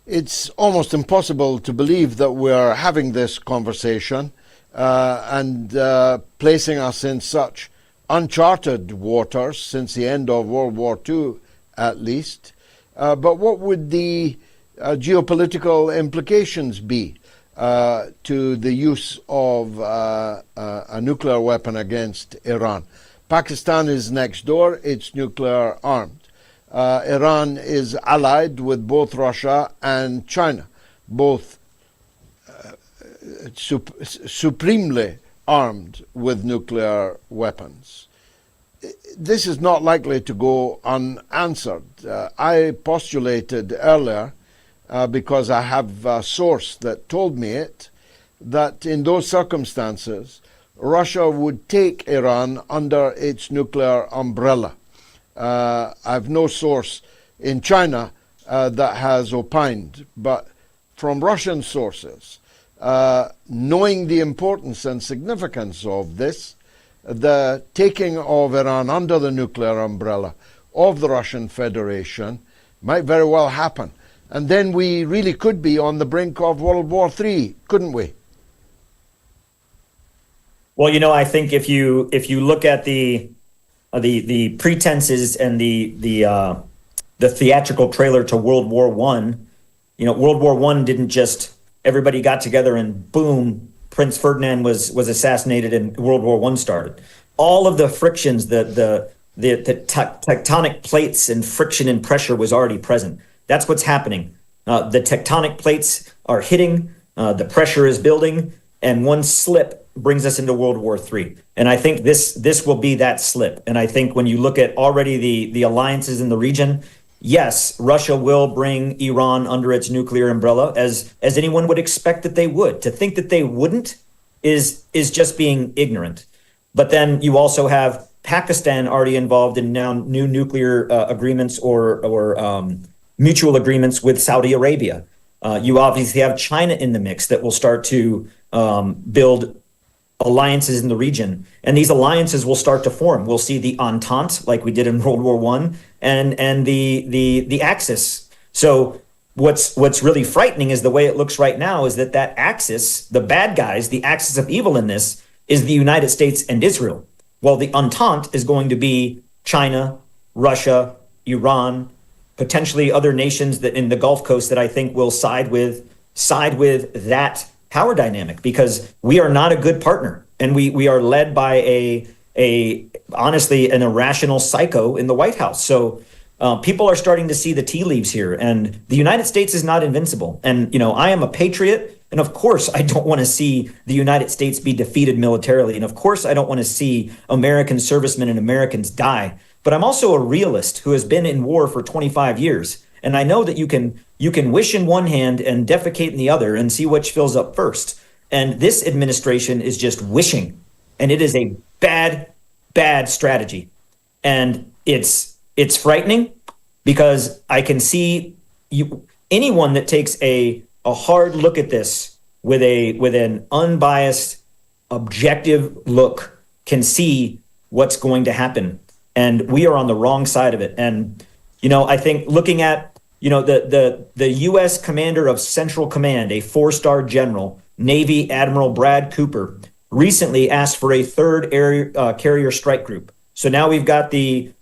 It's almost impossible to believe that we're having this conversation and placing us in such uncharted waters since the end of World War II, at least. But what would the geopolitical implications be to the use of a nuclear weapon against Iran? Pakistan is next door, it's nuclear armed. Iran is allied with both Russia and China, both supremely armed with nuclear weapons. This is not likely to go unanswered. I postulated earlier, because I have a source that told me it, that in those circumstances, Russia would take Iran under its nuclear umbrella. I have no source in China that has opined, but from Russian sources, knowing the importance and significance of this, the taking of Iran under the nuclear umbrella of the Russian Federation might very well happen. And then we really could be on the brink of World War III, couldn't we? Well, I think if you look at the pretenses and the theatrical trailer to World War One, World War One didn't just everybody got together and boom, Prince Ferdinand was assassinated and World War One started. All of the frictions, the tectonic plates and friction and pressure was already present. That's what's happening. The tectonic plates are hitting, the pressure is building, and one slip brings us into World War III. And I think this will be that slip. And I think when you look at already the alliances in the region, yes, Russia will bring Iran under its nuclear umbrella, as anyone would expect that they would. To think that they wouldn't is just being ignorant. But then you also have Pakistan already involved in now new nuclear agreements or mutual agreements with Saudi Arabia. You obviously have China in the mix that will start to build alliances in the region, and these alliances will start to form. We'll see the Entente, like we did in World War One, and the Axis. So what's really frightening is the way it looks right now is that Axis, the bad guys, the axis of evil in this is the United States and Israel. Well, the Entente is going to be China, Russia, Iran, potentially other nations that in the Gulf Coast that I think will side with that power dynamic, because we are not a good partner, and we are led by a honestly an irrational psycho in the White House. So people are starting to see the tea leaves here, and the United States is not invincible. And I am a patriot, and of course I don't want to see the United States be defeated militarily, and of course I don't want to see American servicemen and Americans die. But I'm also a realist who has been in war for 25 years. And I know that you can wish in one hand and defecate in the other and see which fills up first. And this administration is just wishing, and it is a bad, bad strategy. And it's frightening because I can see anyone that takes a hard look at this with an unbiased, objective look can see what's going to happen. And we are on the wrong side of it. And, I think looking at, the U.S. commander of Central Command, a 4-star general, Navy Admiral Brad Cooper, recently asked for a third carrier strike group. So now we've got the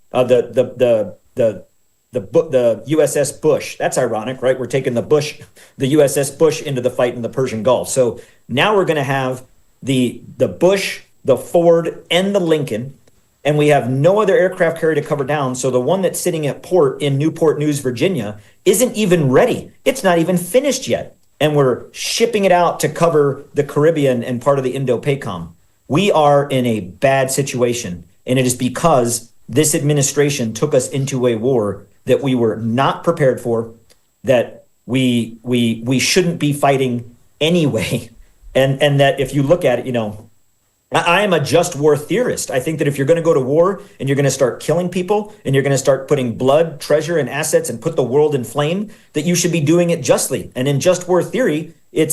USS Bush. That's ironic, right? We're taking the USS Bush into the fight in the Persian Gulf. So now we're going to have the Bush, the Ford, and the Lincoln, and we have no other aircraft carrier to cover down. So the one that's sitting at port in Newport News, Virginia, isn't even ready. It's not even finished yet. And we're shipping it out to cover the Caribbean and part of the Indo-PACOM. We are in a bad situation, and it is because this administration took us into a war that we were not prepared for, that we shouldn't be fighting anyway. And that if you look at it, I am a just war theorist. I think that if you're going to go to war and you're going to start killing people and you're going to start putting blood, treasure, and assets and put the world in flame, that you should be doing it justly. And in just war theory, it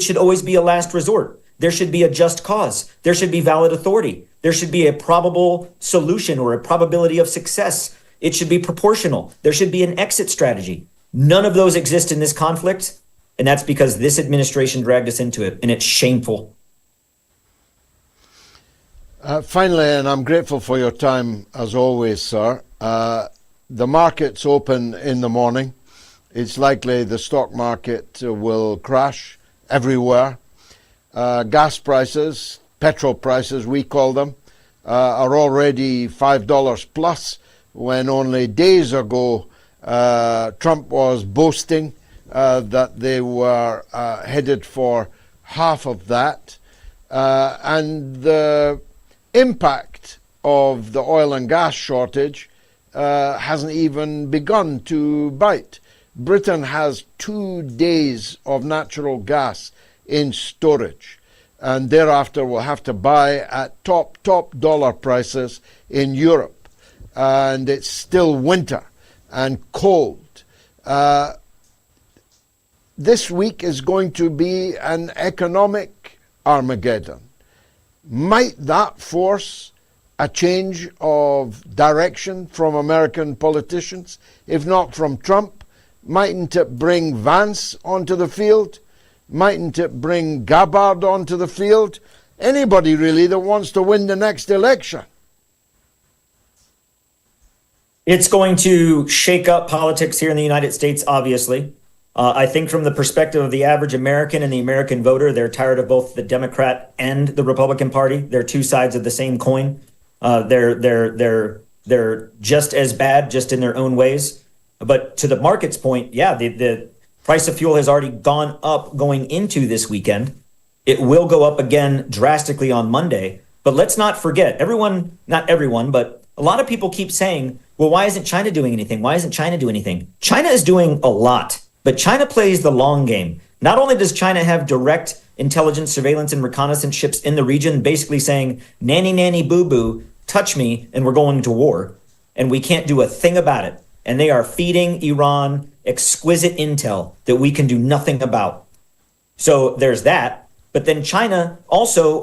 should always be a last resort. There should be a just cause. There should be valid authority. There should be a probable solution or a probability of success. It should be proportional. There should be an exit strategy. None of those exist in this conflict. And that's because this administration dragged us into it. And it's shameful. Finally, and I'm grateful for your time as always, sir. The markets open in the morning. It's likely the stock market will crash everywhere. Gas prices, petrol prices, we call them, are already $5 plus, when only days ago Trump was boasting that they were headed for half of that. And the impact of the oil and gas shortage hasn't even begun to bite. Britain has 2 days of natural gas in storage, and thereafter will have to buy at top dollar prices in Europe. And it's still winter and cold. This week is going to be an economic Armageddon. Might that force a change of direction from American politicians? If not from Trump, mightn't it bring Vance onto the field? Mightn't it bring Gabbard onto the field? Anybody really that wants to win the next election. It's going to shake up politics here in the United States, obviously. I think from the perspective of the average American and the American voter, they're tired of both the Democrat and the Republican Party. They're two sides of the same coin. They're just as bad, just in their own ways. But to the market's point, yeah, the price of fuel has already gone up going into this weekend. It will go up again drastically on Monday. But let's not forget, not everyone, but a lot of people keep saying, well, why isn't China doing anything? Why isn't China doing anything? China is doing a lot. But China plays the long game. Not only does China have direct intelligence, surveillance, and reconnaissance ships in the region, basically saying, nanny, nanny, boo, boo, touch me, and we're going to war. And we can't do a thing about it. And they are feeding Iran exquisite intel that we can do nothing about. So there's that. But then China also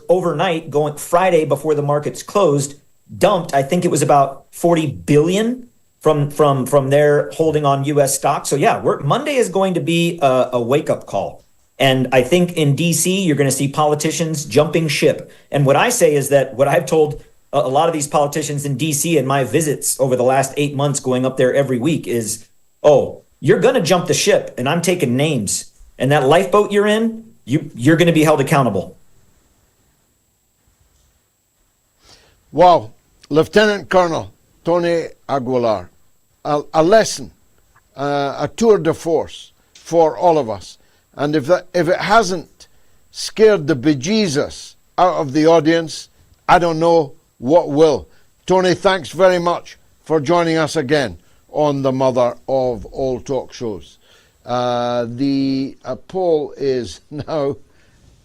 overnight, going Friday before the markets closed, dumped, I think it was about 40 billion from their holding on U.S. stock. So yeah, Monday is going to be a wake-up call. And I think in D.C., you're going to see politicians jumping ship. And what I say is that what I've told a lot of these politicians in D.C. in my visits over the last 8 months going up there every week is, oh, you're going to jump the ship, and I'm taking names. And that lifeboat you're in, you're going to be held accountable. Wow. Lieutenant Colonel Tony Aguilar. A lesson, a tour de force for all of us. And if it hasn't scared the bejesus out of the audience, I don't know what will. Tony, thanks very much for joining us again on the Mother of All Talk Shows. The poll is now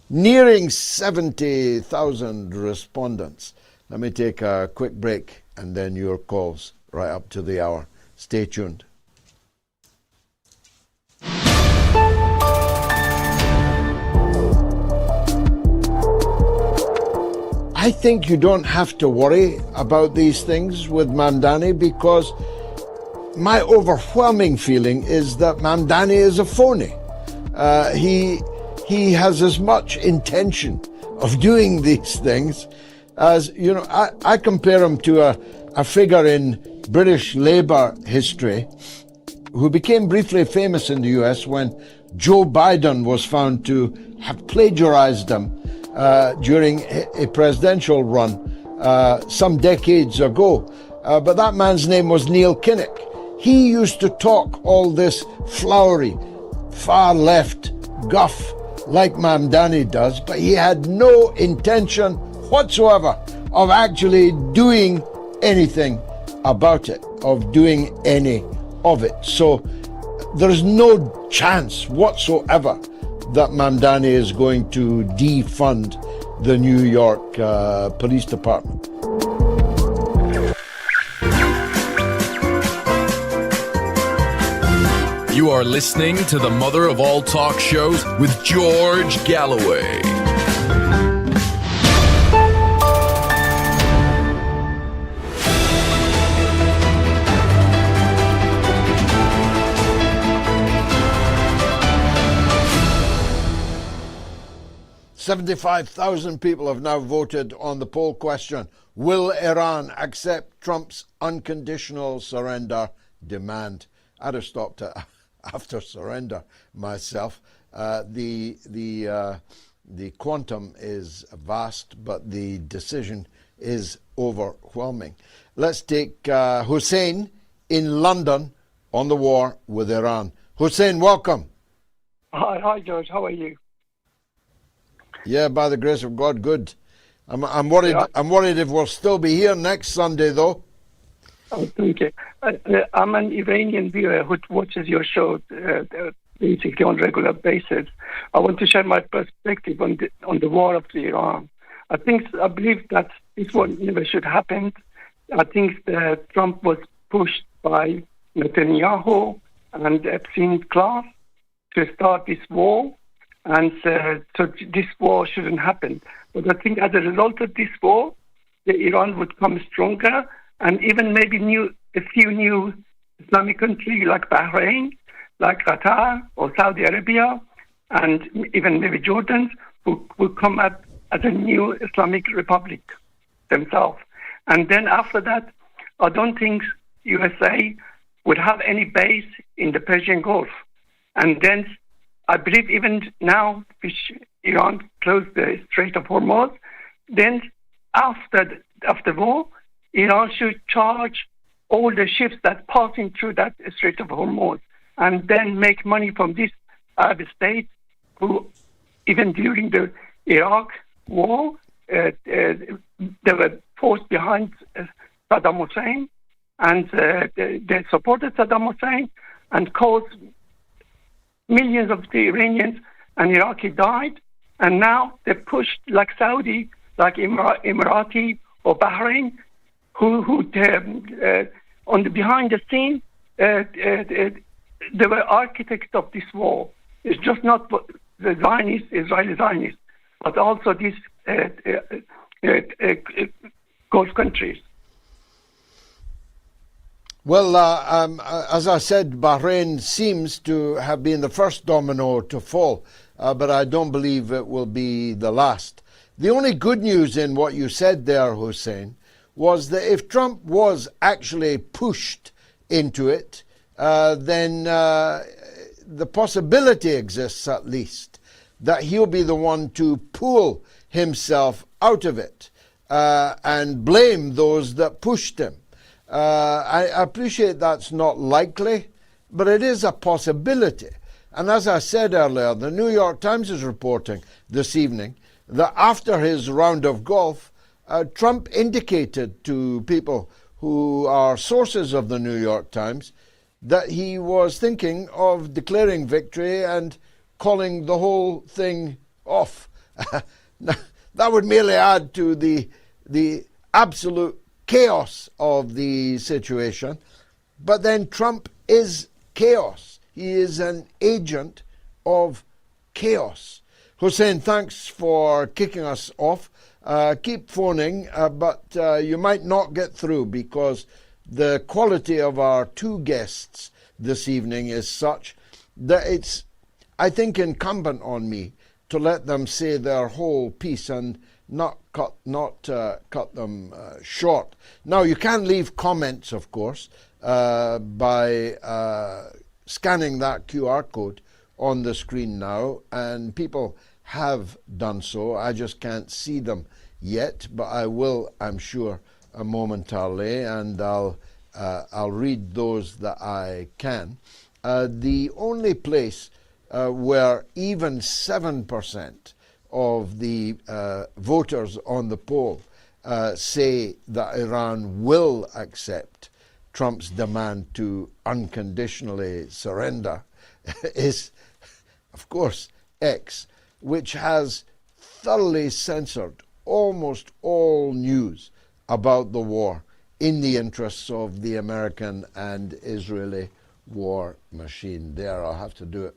nearing 70,000 respondents. Let me take a quick break and then your calls right up to the hour. Stay tuned. I think you don't have to worry about these things with Mamdani, because my overwhelming feeling is that Mamdani is a phony. He has as much intention of doing these things as, I compare him to a figure in British Labour history who became briefly famous in the US when Joe Biden was found to have plagiarized him during a presidential run some decades ago. But that man's name was Neil Kinnock. He used to talk all this flowery, far left guff like Mamdani does, but he had no intention whatsoever of actually doing anything about it, of doing any of it. So there's no chance whatsoever that Mamdani is going to defund the New York Police Department. You are listening to the Mother of All Talk Shows with George Galloway. "75,000 people have now voted on the poll question. Will Iran accept Trump's unconditional surrender demand?" I'd have stopped it after surrender myself. The quantum is vast, but the decision is overwhelming. Let's take Hussein in London on the war with Iran. Hussein, welcome. Hi, George. How are you? Yeah, by the grace of God, good. I'm worried. Yeah. I'm worried if we'll still be here next Sunday, though. Oh, thank you. I'm an Iranian viewer who watches your show basically on regular basis. I want to share my perspective on the war of Iran. I believe that this war never should happen. I think that Trump was pushed by Netanyahu and Epstein class to start this war, and so this war shouldn't happen. But I think as a result of this war, Iran would come stronger, and even maybe a few new Islamic countries like Bahrain, like Qatar or Saudi Arabia, and even maybe Jordan will come up as a new Islamic republic themselves. And then after that, I don't think USA would have any base in the Persian Gulf. And then I believe even now, which Iran closed the Strait of Hormuz, then after war, Iran should charge all the ships that passing through that Strait of Hormuz, and then make money from this Arab state who, even during the Iraq war, they were forced behind Saddam Hussein, and they supported Saddam Hussein and caused millions of the Iranians and Iraqi died, and now they pushed like Saudi, like Emirati or Bahrain, who on the behind the scene, they were architects of this war. It's just not the Zionists, Israeli Zionists, but also these Gulf countries. Well, as I said, Bahrain seems to have been the first domino to fall, but I don't believe it will be the last. The only good news in what you said there, Hussein, was that if Trump was actually pushed into it, then the possibility exists, at least, that he'll be the one to pull himself out of it and blame those that pushed him. I appreciate that's not likely, but it is a possibility. And as I said earlier, the New York Times is reporting this evening that after his round of golf, Trump indicated to people who are sources of the New York Times that he was thinking of declaring victory and calling the whole thing off That would merely add to the absolute chaos of the situation. But then Trump is chaos. He is an agent of chaos. Hussein, thanks for kicking us off. Keep phoning, but you might not get through because the quality of our two guests this evening is such that it's, I think, incumbent on me to let them say their whole piece and not cut them short. Now, you can leave comments, of course, by scanning that QR code on the screen now, and people have done so. I just can't see them yet, but I will, I'm sure, momentarily, and I'll read those that I can. The only place where even 7% of the voters on the poll say that Iran will accept Trump's demand to unconditionally surrender is, of course, X, which has thoroughly censored almost all news about the war in the interests of the American and Israeli war machine. There, I'll have to do it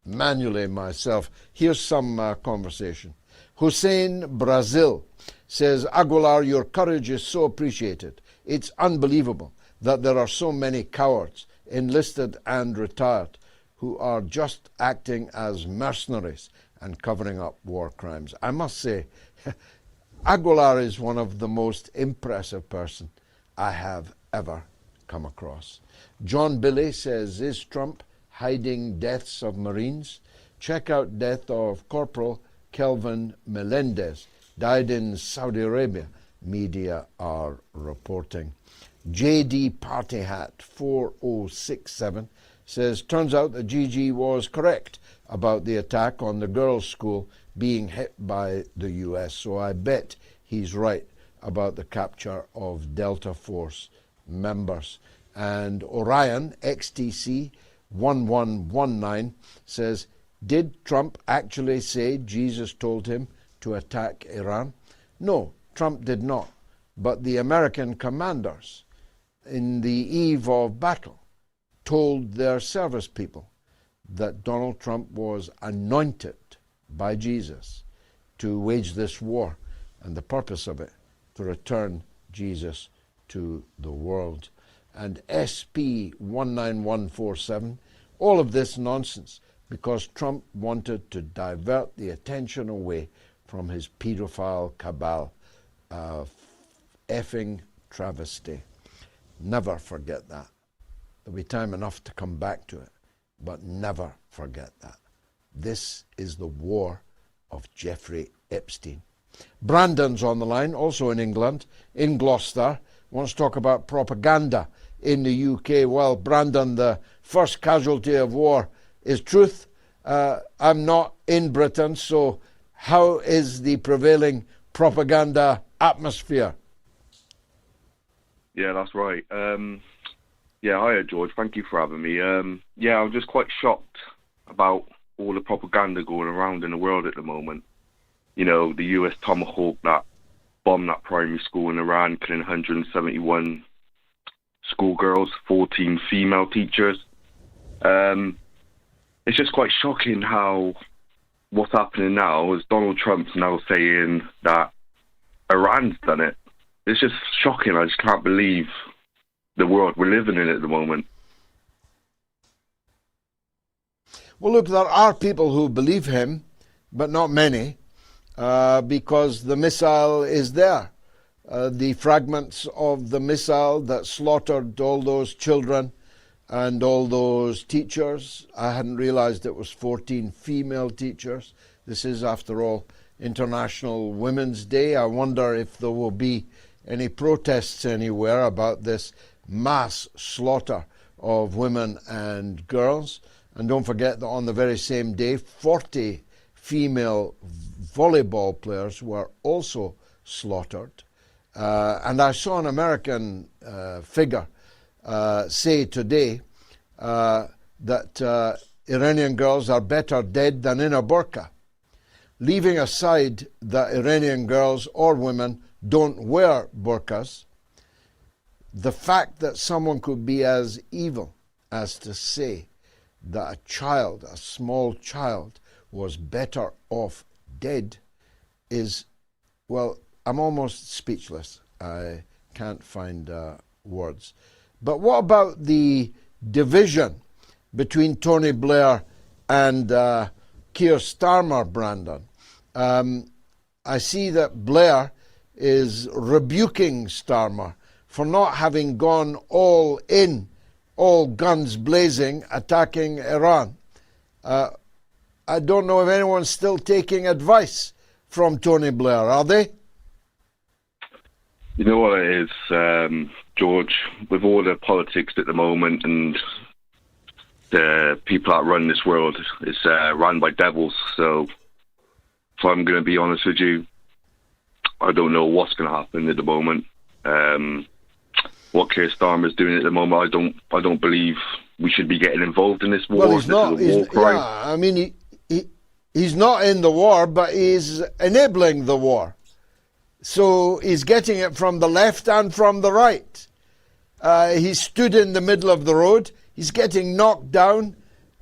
manually myself. Here's some conversation. Hussein Brazil says, Aguilar, your courage is so appreciated. It's unbelievable that there are so many cowards, enlisted and retired, who are just acting as mercenaries and covering up war crimes. I must say, Aguilar is one of the most impressive person I have ever come across. John Billy says, is Trump hiding deaths of Marines? Check out death of Corporal Kelvin Melendez, died in Saudi Arabia, media are reporting. JD Party Hat 4067 says, turns out that GG was correct about the attack on the girls' school being hit by the US, so I bet he's right about the capture of Delta Force members. And Orion XTC 1119 says, did Trump actually say Jesus told him to attack Iran? No, Trump did not, but the American commanders in the eve of battle told their service people that Donald Trump was anointed by Jesus to wage this war, and the purpose of it, to return Jesus to the world. And SP 19147, all of this nonsense because Trump wanted to divert the attention away from his pedophile cabal. Effing travesty. Never forget that. There'll be time enough to come back to it, but never forget that. This is the war of Jeffrey Epstein. Brandon's on the line, also in England, in Gloucester, wants to talk about propaganda in the UK. Well, Brandon, the first casualty of war is truth. I'm not in Britain, so how is the prevailing propaganda atmosphere? Yeah, that's right. Hiya, George. Thank you for having me. I'm just quite shocked about all the propaganda going around in the world at the moment. You know, the US Tomahawk that bombed that primary school in Iran, killing 171 schoolgirls, 14 female teachers. It's just quite shocking how what's happening now is Donald Trump's now saying that Iran's done it. It's just shocking. I just can't believe the world we're living in at the moment. Well, look, there are people who believe him, but not many, because the missile is there. The fragments of the missile that slaughtered all those children and all those teachers. I hadn't realized it was 14 female teachers. This is, after all, International Women's Day. I wonder if there will be any protests anywhere about this mass slaughter of women and girls. And don't forget that on the very same day, 40 female volleyball players were also slaughtered. And I saw an American figure say today that Iranian girls are better dead than in a burqa. leaving aside that Iranian girls or women don't wear burqas, the fact that someone could be as evil as to say that a child, a small child, was better off dead is, well, I'm almost speechless. I can't find words. But what about the division between Tony Blair and Keir Starmer, Brandon? I see that Blair is rebuking Starmer for not having gone all in, all guns blazing, attacking Iran. I don't know if anyone's still taking advice from Tony Blair, are they? You know what it is, George, with all the politics at the moment and the people that run this world, it's run by devils. So if I'm going to be honest with you, I don't know what's going to happen at the moment. What Keir Starmer is doing at the moment, I don't believe we should be getting involved in this war. Well, he's not. This is a war crime. Yeah, I mean, he's not in the war, but he's enabling the war. So he's getting it from the left and from the right. He stood in the middle of the road. He's getting knocked down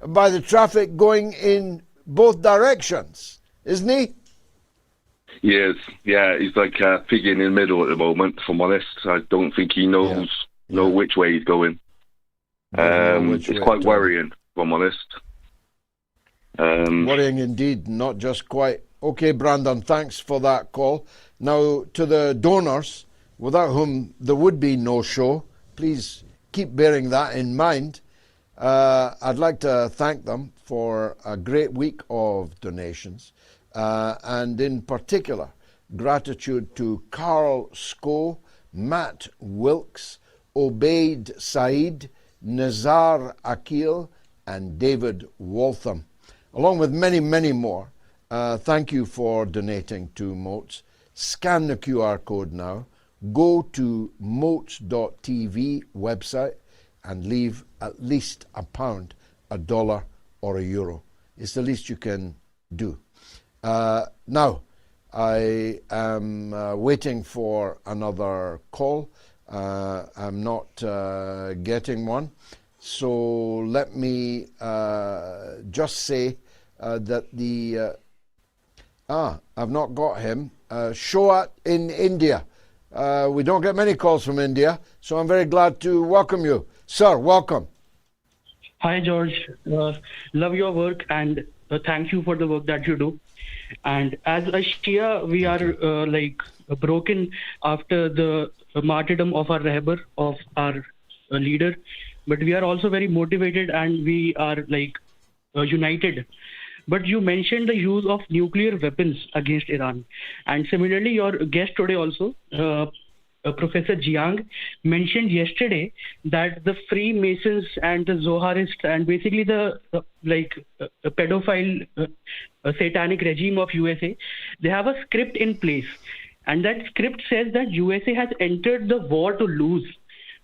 by the traffic going in both directions, isn't he? He is. Yeah, he's like a pig in the middle at the moment, if I'm honest. I don't think he knows which way he's going. It's quite worrying, if I'm honest. Worrying indeed, not just quite. Okay, Brandon, thanks for that call. Now, to the donors, without whom there would be no show, please keep bearing that in mind. I'd like to thank them for a great week of donations, and in particular, gratitude to Carl Sco, Matt Wilkes, Obaid Said, Nizar Akil, and David Waltham, along with many, many more. Thank you for donating to Moats. Scan the QR code now, go to moats.tv website and leave at least £1, $1 or €1. It's the least you can do. Now, I am waiting for another call. I'm not getting one. So let me just say that the... I've not got him. Xueqin in India. We don't get many calls from India, so I'm very glad to welcome you. Sir, welcome. Hi, George. Love your work and thank you for the work that you do. And as a Shia, we are broken after the martyrdom of our Rahbar, of our leader. But we are also very motivated and we are united. But you mentioned the use of nuclear weapons against Iran. And similarly, your guest today also, Professor Jiang, mentioned yesterday that the Freemasons and the Zoharists and basically the pedophile satanic regime of USA, they have a script in place. And that script says that USA has entered the war to lose.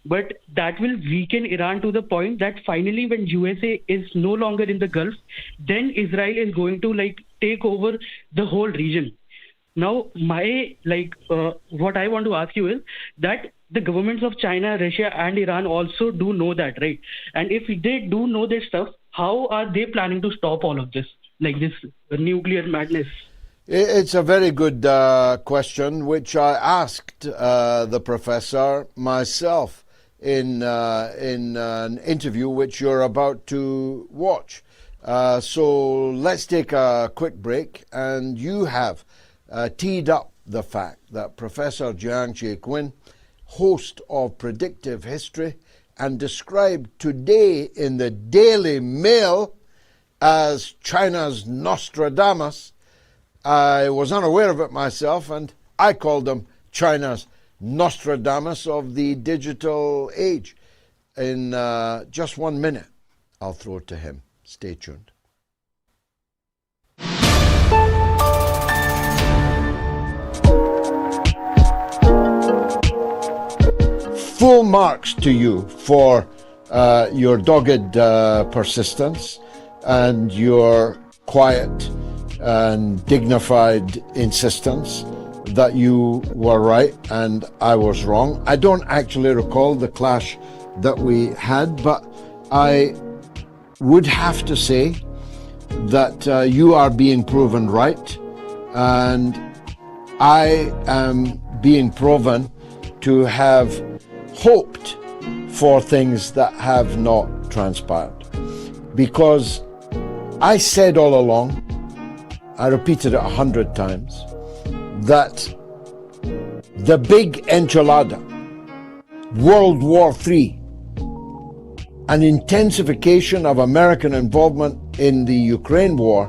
But that will weaken Iran to the point that finally when USA is no longer in the Gulf, then Israel is going to take over the whole region. Now, what I want to ask you is that the governments of China, Russia and Iran also do know that, right? And if they do know this stuff, how are they planning to stop all of this, this nuclear madness? It's a very good question, which I asked the professor myself in an interview which you're about to watch. So let's take a quick break, and you have teed up the fact that Professor Jiang Xueqin, host of Predictive History, and described today in the Daily Mail as China's Nostradamus. I was unaware of it myself, and I called him China's Nostradamus of the digital age. In just 1 minute, I'll throw it to him. Stay tuned. Full marks to you for your dogged persistence and your quiet and dignified insistence that you were right and I was wrong. I don't actually recall the clash that we had, but I would have to say that you are being proven right, and I am being proven to have hoped for things that have not transpired. Because I said all along, I repeated it 100 times, that the big enchilada, World War III, an intensification of American involvement in the Ukraine war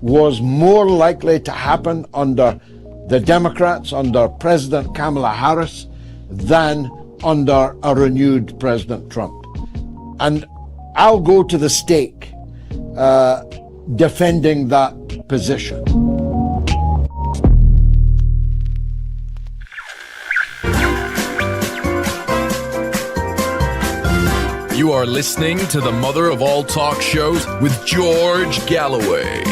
was more likely to happen under the Democrats, under President Kamala Harris, than under a renewed President Trump. And I'll go to the stake defending that position. You are listening to the Mother of All Talk Shows with George Galloway.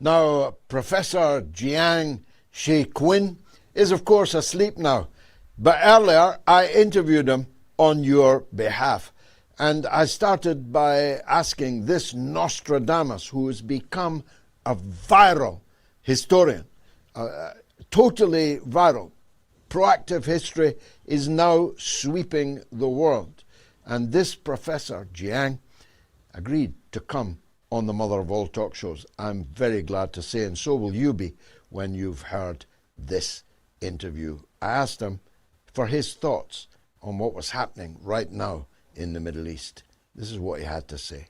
Now, Professor Jiang Xueqin is, of course, asleep now. But earlier, I interviewed him on your behalf. And I started by asking this Nostradamus, who has become a viral historian, totally viral. Proactive history is now sweeping the world. And this Professor Jiang agreed to come on the Mother of All Talk Shows. I'm very glad to say, and so will you be when you've heard this interview. I asked him for his thoughts on what was happening right now in the Middle East. This is what he had to say.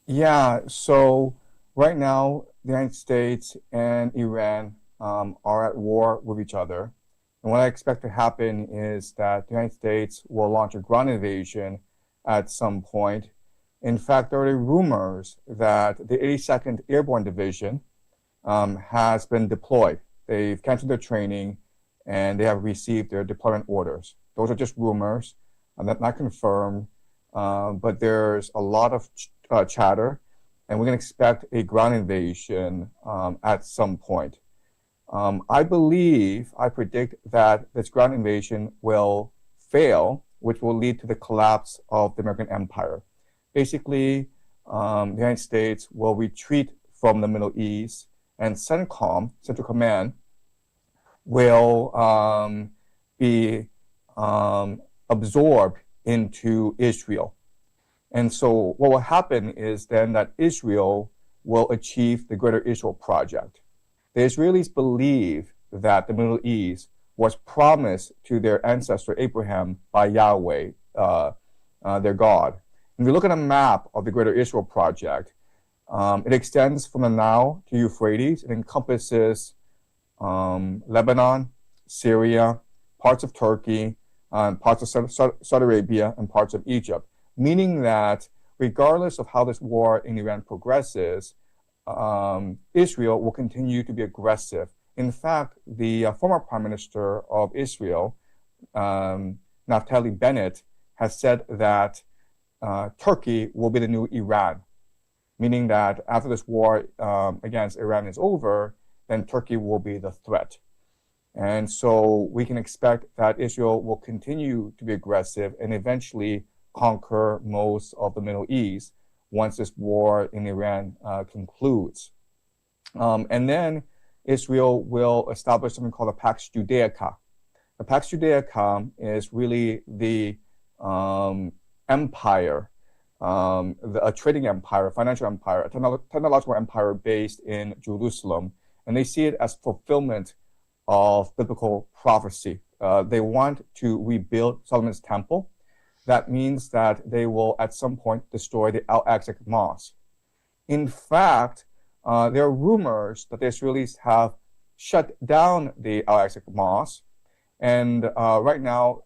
Yeah, so right now, the United States and Iran are at war with each other. And what I expect to happen is that the United States will launch a ground invasion at some point. In fact, there are rumors that the 82nd Airborne Division has been deployed. They've canceled their training and they have received their deployment orders. Those are just rumors, not confirmed, but there's a lot of chatter, and we can expect a ground invasion at some point. I predict that this ground invasion will fail, which will lead to the collapse of the American empire. Basically, the United States will retreat from the Middle East, and CENTCOM, Central Command, will be absorbed into Israel. And so what will happen is then that Israel will achieve the Greater Israel Project. The Israelis believe that the Middle East was promised to their ancestor Abraham by Yahweh, their God. If you look at a map of the Greater Israel Project, it extends from the Nile to Euphrates. It encompasses Lebanon, Syria, parts of Turkey, parts of Saudi Arabia, and parts of Egypt, meaning that regardless of how this war in Iran progresses, Israel will continue to be aggressive. In fact, the former Prime Minister of Israel, Naftali Bennett, has said that Turkey will be the new Iran, meaning that after this war against Iran is over, then Turkey will be the threat. And so we can expect that Israel will continue to be aggressive and eventually conquer most of the Middle East once this war in Iran concludes. And then Israel will establish something called the Pax Judaica. The Pax Judaica is really the empire, a trading empire, a financial empire, a technological empire based in Jerusalem. And they see it as fulfillment of biblical prophecy. They want to rebuild Solomon's temple. That means that they will at some point destroy the Al-Aqsa Mosque. In fact, there are rumors that the Israelis have shut down the Al-Aqsa Mosque. And right now,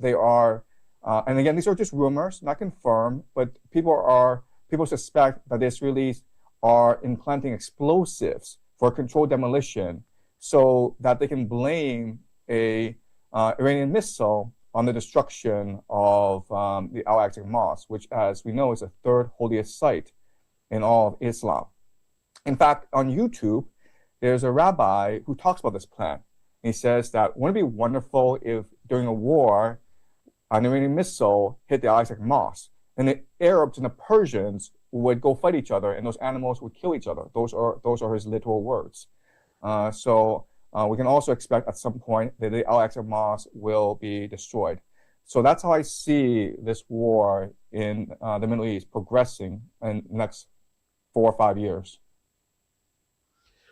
they are, and again, these are just rumors, not confirmed, but people are people suspect that the Israelis are implanting explosives for controlled demolition so that they can blame a Iranian missile on the destruction of the Al-Aqsa Mosque, which, as we know, is the third holiest site in all of Islam. In fact, on YouTube, there's a rabbi who talks about this plan. He says that wouldn't it be wonderful if during a war, an Iranian missile hit the Al-Aqsa Mosque, and the Arabs and the Persians would go fight each other, and those animals would kill each other. Those are his literal words. So we can also expect at some point that the Al-Aqsa Mosque will be destroyed. So that's how I see this war in the Middle East progressing in the next 4 or 5 years.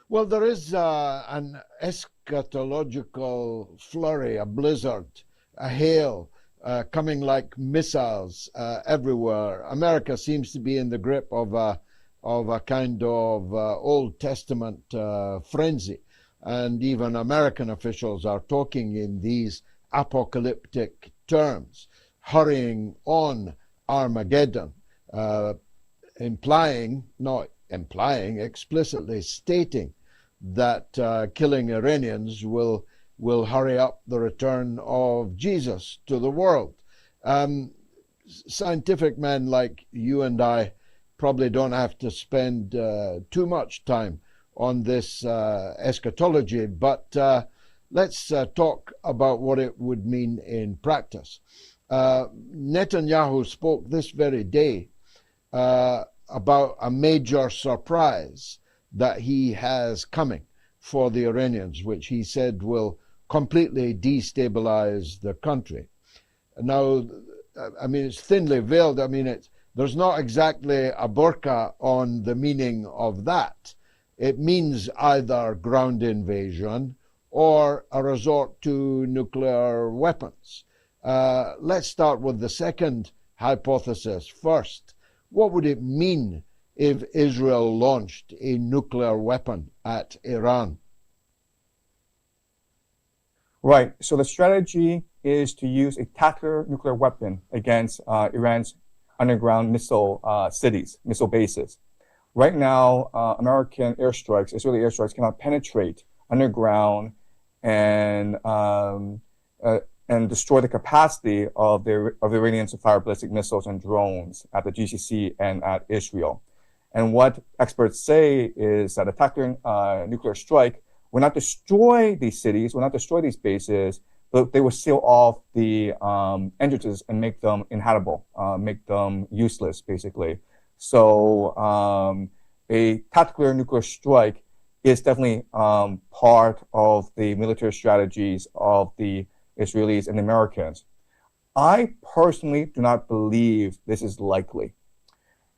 Well, there is an eschatological flurry, a blizzard, a hail coming like missiles everywhere. America seems to be in the grip of a kind of Old Testament frenzy. And even American officials are talking in these apocalyptic terms, hurrying on Armageddon, explicitly stating that killing Iranians will hurry up the return of Jesus to the world. Scientific men like you and I probably don't have to spend too much time on this eschatology, but let's talk about what it would mean in practice. Netanyahu spoke this very day about a major surprise that he has coming for the Iranians, which he said will completely destabilize the country. Now, I mean, it's thinly veiled. I mean, there's not exactly a burqa on the meaning of that. It means either ground invasion or a resort to nuclear weapons. Let's start with the second hypothesis first. What would it mean if Israel launched a nuclear weapon at Iran? Right. So the strategy is to use a tactical nuclear weapon against Iran's underground missile cities, missile bases. Right now, American airstrikes, Israeli airstrikes, cannot penetrate underground and destroy the capacity of the Iranians to fire ballistic missiles and drones at the GCC and at Israel. And what experts say is that a tactical nuclear strike will not destroy these cities, will not destroy these bases, but they will seal off the entrances and make them inhabitable, make them useless, basically. So a tactical nuclear strike is definitely part of the military strategies of the Israelis and the Americans. I personally do not believe this is likely.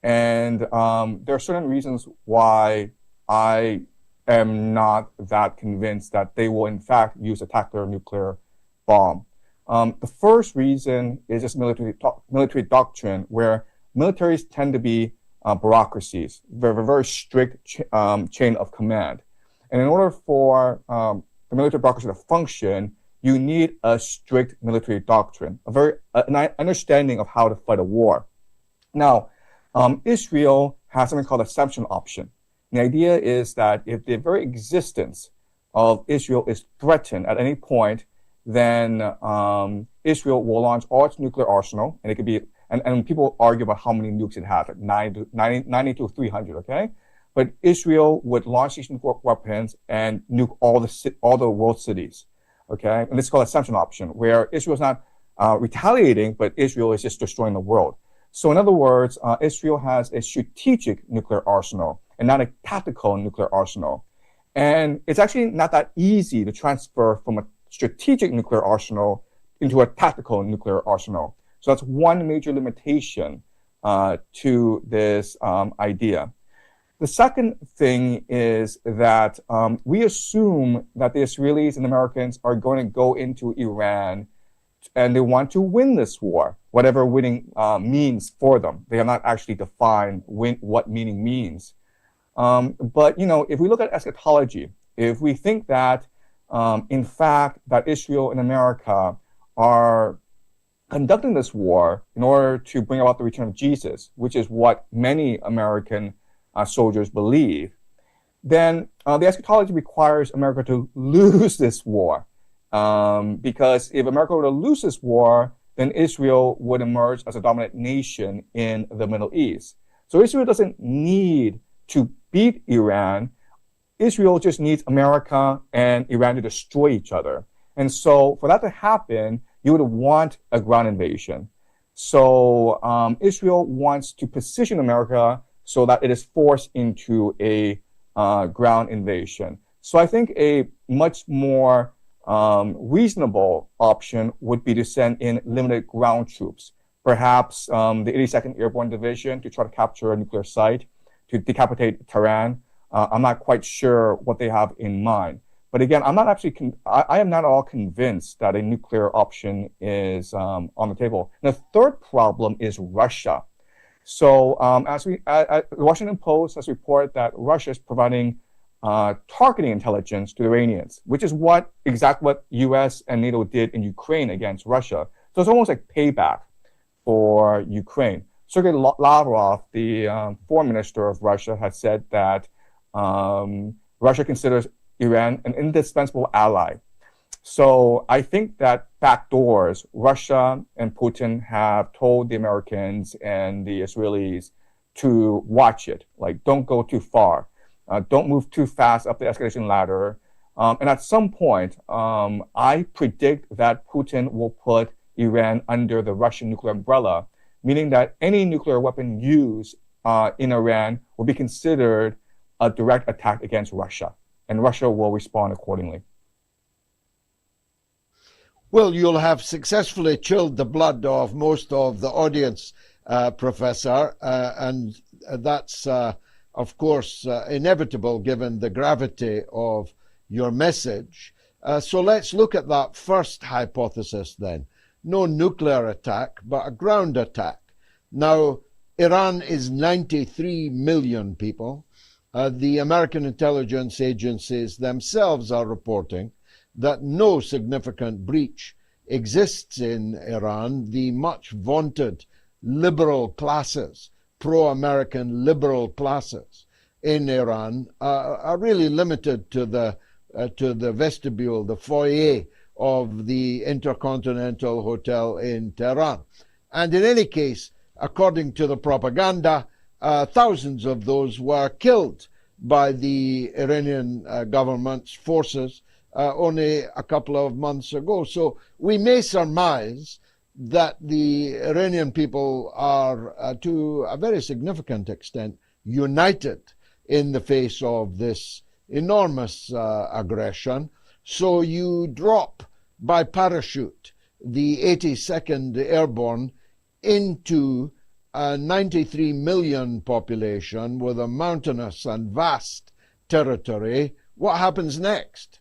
And there are certain reasons why I am not that convinced that they will in fact use a tactical nuclear bomb. The first reason is just military doctrine, where militaries tend to be bureaucracies, very strict chain of command. And in order for the military bureaucracy to function, you need a strict military doctrine, an understanding of how to fight a war. Now, Israel has something called assumption option. The idea is that if the very existence of Israel is threatened at any point, then Israel will launch all its nuclear arsenal, and it could be, and people argue about how many nukes it has, like 90 to 300, okay? But Israel would launch these nuclear weapons and nuke all the world cities, okay? And this is called assumption option, where Israel is not retaliating, but Israel is just destroying the world. So in other words, Israel has a strategic nuclear arsenal and not a tactical nuclear arsenal. And it's actually not that easy to transfer from a strategic nuclear arsenal into a tactical nuclear arsenal. So that's one major limitation to this idea. The second thing is that we assume that the Israelis and Americans are going to go into Iran and they want to win this war, whatever winning means for them. They have not actually defined what meaning means. But, you know, if we look at eschatology, if we think that, in fact, that Israel and America are conducting this war in order to bring about the return of Jesus, which is what many American soldiers believe, then the eschatology requires America to lose this war. Because if America were to lose this war, then Israel would emerge as a dominant nation in the Middle East. So Israel doesn't need to beat Iran. Israel just needs America and Iran to destroy each other. And so for that to happen, you would want a ground invasion. So Israel wants to position America so that it is forced into a ground invasion. So I think a much more reasonable option would be to send in limited ground troops, perhaps the 82nd Airborne Division to try to capture a nuclear site, to decapitate Tehran. I'm not quite sure what they have in mind. But again, I'm not actually, I am not at all convinced that a nuclear option is on the table. And the third problem is Russia. So the Washington Post has reported that Russia is providing targeting intelligence to the Iranians, which is exactly what U.S. and NATO did in Ukraine against Russia. So it's almost like payback for Ukraine. Sergei Lavrov, the foreign minister of Russia, has said that Russia considers Iran an indispensable ally. So I think that backdoors, Russia and Putin have told the Americans and the Israelis to watch it, like don't go too far. Don't move too fast up the escalation ladder. And at some point, I predict that Putin will put Iran under the Russian nuclear umbrella, meaning that any nuclear weapon used in Iran will be considered a direct attack against Russia, and Russia will respond accordingly. Well, you'll have successfully chilled the blood of most of the audience, Professor, and that's of course, inevitable given the gravity of your message. So let's look at that first hypothesis then. No nuclear attack, but a ground attack. Now, Iran is 93 million people. The American intelligence agencies themselves are reporting that no significant breach exists in Iran. The much vaunted liberal classes, pro-American liberal classes in Iran are really limited to the vestibule, the foyer of the Intercontinental Hotel in Tehran. And in any case, according to the propaganda, thousands of those were killed by the Iranian government's forces only a couple of months ago. So we may surmise that the Iranian people are, to a very significant extent, united in the face of this enormous aggression. So you drop by parachute the 82nd Airborne into a 93 million population with a mountainous and vast territory. What happens next?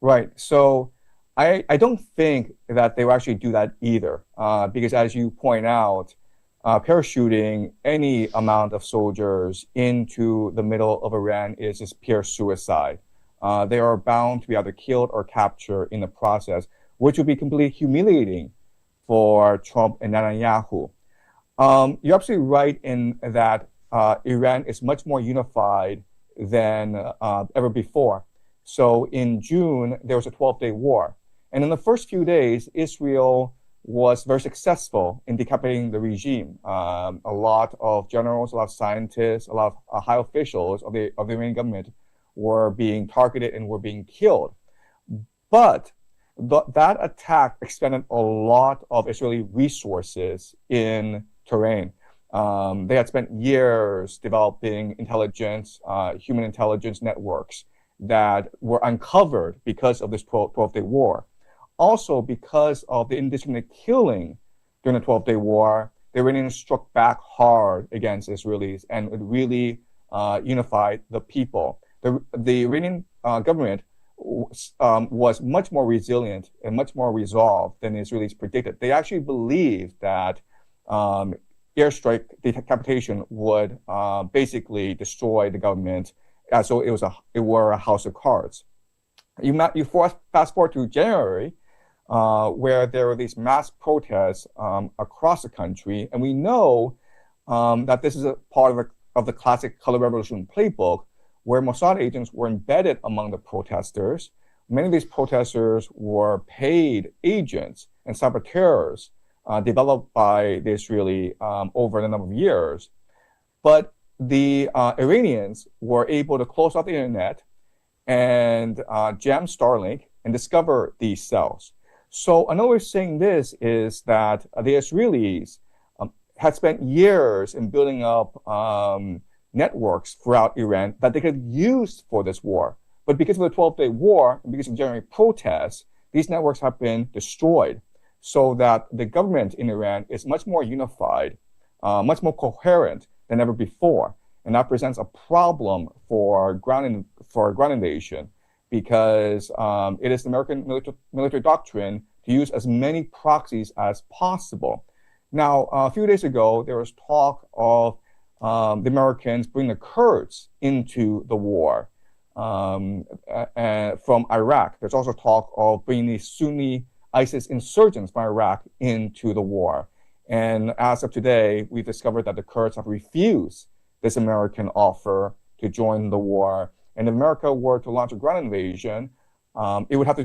Right. So I don't think that they will actually do that either, because as you point out, parachuting any amount of soldiers into the middle of Iran is just pure suicide. They are bound to be either killed or captured in the process, which would be completely humiliating for Trump and Netanyahu. You're absolutely right in that Iran is much more unified than ever before. So in June, there was a 12-day war. And in the first few days, Israel was very successful in decapitating the regime. A lot of generals, a lot of scientists, a lot of high officials of the Iranian government were being targeted and were being killed. But that attack expended a lot of Israeli resources in terrain. They had spent years developing intelligence, human intelligence networks that were uncovered because of this 12-day war. Also, because of the indiscriminate killing during the 12-day war, the Iranians struck back hard against Israelis and it really unified the people. The Iranian government was much more resilient and much more resolved than the Israelis predicted. They actually believed that airstrike decapitation would basically destroy the government, so it were a house of cards. You fast forward to January, where there were these mass protests across the country. And we know that this is a part of the classic color revolution playbook, where Mossad agents were embedded among the protesters. Many of these protesters were paid agents and saboteurs developed by the Israeli over a number of years. But the Iranians were able to close off the internet and jam Starlink and discover these cells. So another way of saying this is that the Israelis had spent years in building up networks throughout Iran that they could use for this war. But because of the 12-day war and because of January protests, these networks have been destroyed, so that the government in Iran is much more unified, much more coherent than ever before. And that presents a problem for ground invasion, because it is the American military doctrine to use as many proxies as possible. Now, a few days ago, there was talk of the Americans bringing the Kurds into the war from Iraq. There's also talk of bringing the Sunni ISIS insurgents from Iraq into the war. And as of today, we've discovered that the Kurds have refused this American offer to join the war. And if America were to launch a ground invasion, it would have to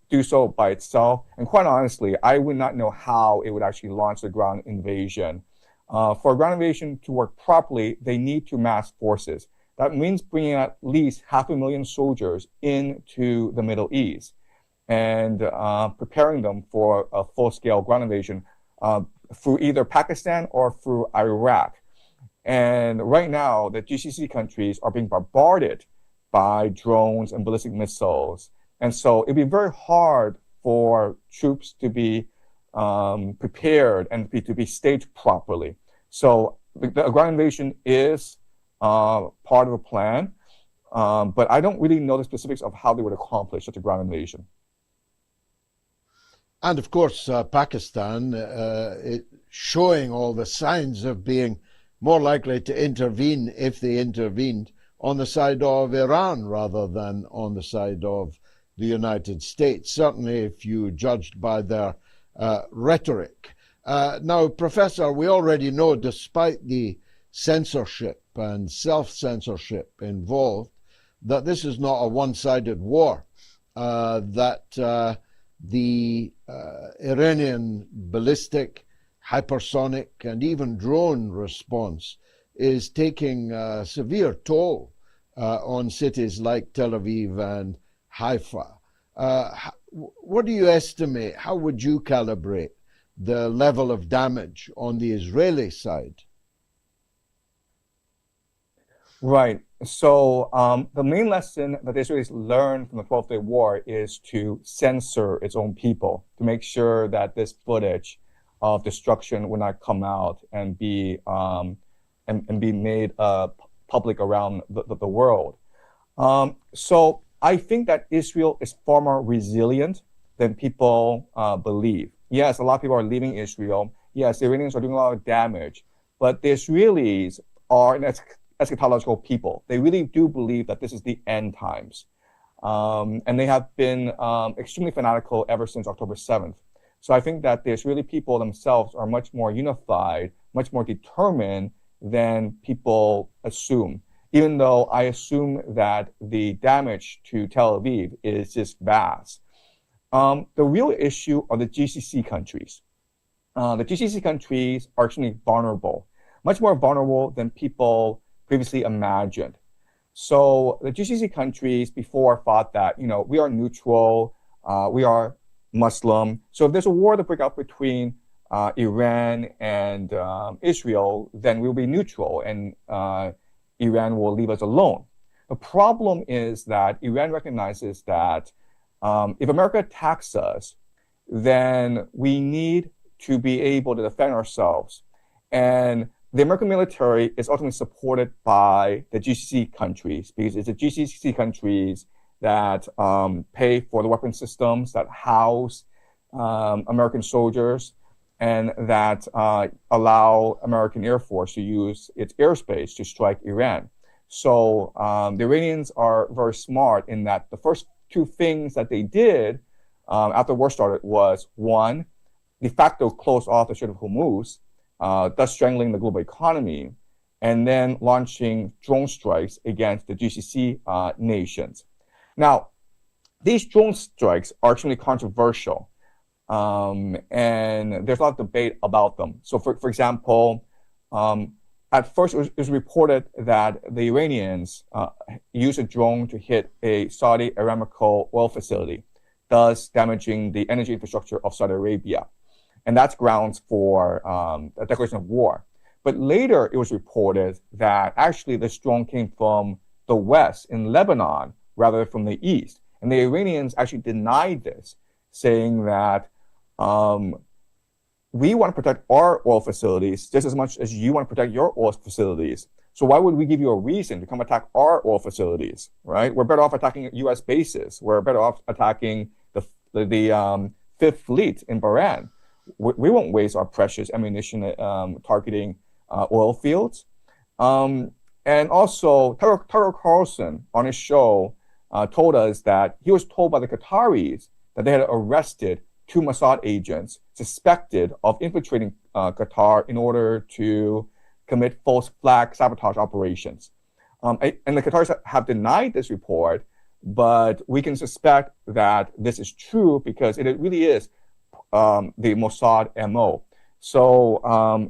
do so by itself. And quite honestly, I would not know how it would actually launch the ground invasion. For a ground invasion to work properly, they need to mass forces. That means bringing at least 500,000 soldiers into the Middle East and preparing them for a full-scale ground invasion through either Pakistan or through Iraq. And right now, the GCC countries are being bombarded by drones and ballistic missiles. And so it'd be very hard for troops to be prepared and to be staged properly. So the ground invasion is part of a plan, but I don't really know the specifics of how they would accomplish such a ground invasion. And of course, Pakistan showing all the signs of being more likely to intervene, if they intervened, on the side of Iran rather than on the side of the United States, certainly if you judged by their rhetoric. Now, Professor, we already know, despite the censorship and self-censorship involved, that this is not a one-sided war, that the Iranian ballistic, hypersonic, and even drone response is taking a severe toll on cities like Tel Aviv and Haifa. What do you estimate? How would you calibrate the level of damage on the Israeli side? Right. So the main lesson that the Israelis learned from the 12-day war is to censor its own people, to make sure that this footage of destruction would not come out and be made public around the world. So I think that Israel is far more resilient than people believe. Yes, a lot of people are leaving Israel. Yes, the Iranians are doing a lot of damage, but the Israelis are an eschatological people. They really do believe that this is the end times. And they have been extremely fanatical ever since October 7th. So I think that the Israeli people themselves are much more unified, much more determined than people assume, even though I assume that the damage to Tel Aviv is just vast. The real issue are the GCC countries. The GCC countries are extremely vulnerable, much more vulnerable than people previously imagined. So the GCC countries before thought that, we are neutral, we are Muslim. So if there's a war to break out between Iran and Israel, then we'll be neutral and Iran will leave us alone. The problem is that Iran recognizes that if America attacks us, then we need to be able to defend ourselves. And the American military is ultimately supported by the GCC countries, because it's the GCC countries that pay for the weapon systems that house American soldiers and that allow American Air Force to use its airspace to strike Iran. So the Iranians are very smart in that the first two things that they did after the war started was, one, de facto close off the Strait of Hormuz, thus strangling the global economy, and then launching drone strikes against the GCC nations. Now, these drone strikes are extremely controversial, and there's a lot of debate about them. So, for example, at first it was reported that the Iranians used a drone to hit a Saudi Aramco oil facility, thus damaging the energy infrastructure of Saudi Arabia. And that's grounds for a declaration of war. But later it was reported that actually this drone came from the west in Lebanon rather than from the east. And the Iranians actually denied this, saying that we want to protect our oil facilities just as much as you want to protect your oil facilities. So why would we give you a reason to come attack our oil facilities, right? We're better off attacking U.S. bases. We're better off attacking the Fifth Fleet in Bahrain. We won't waste our precious ammunition targeting oil fields. And also, Tucker Carlson on his show told us that he was told by the Qataris that they had arrested 2 Mossad agents suspected of infiltrating Qatar in order to commit false flag sabotage operations. And the Qataris have denied this report, but we can suspect that this is true because it really is the Mossad MO. So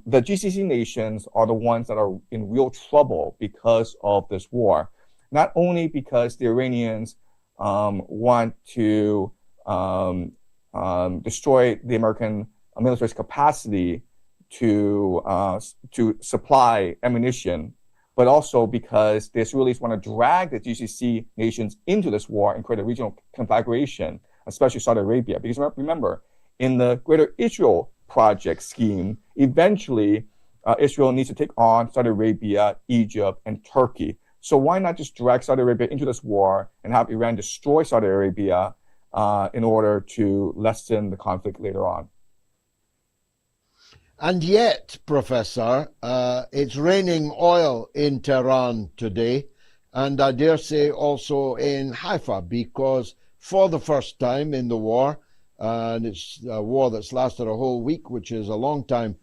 the GCC nations are the ones that are in real trouble because of this war. Not only because the Iranians want to destroy the American military's capacity to supply ammunition, but also because the Israelis want to drag the GCC nations into this war and create a regional conflagration, especially Saudi Arabia. Because remember, in the Greater Israel Project scheme, eventually Israel needs to take on Saudi Arabia, Egypt, and Turkey. So why not just drag Saudi Arabia into this war and have Iran destroy Saudi Arabia in order to lessen the conflict later on? And yet, Professor, it's raining oil in Tehran today, and I dare say also in Haifa, because for the first time in the war, and it's a war that's lasted a whole week, which is a long time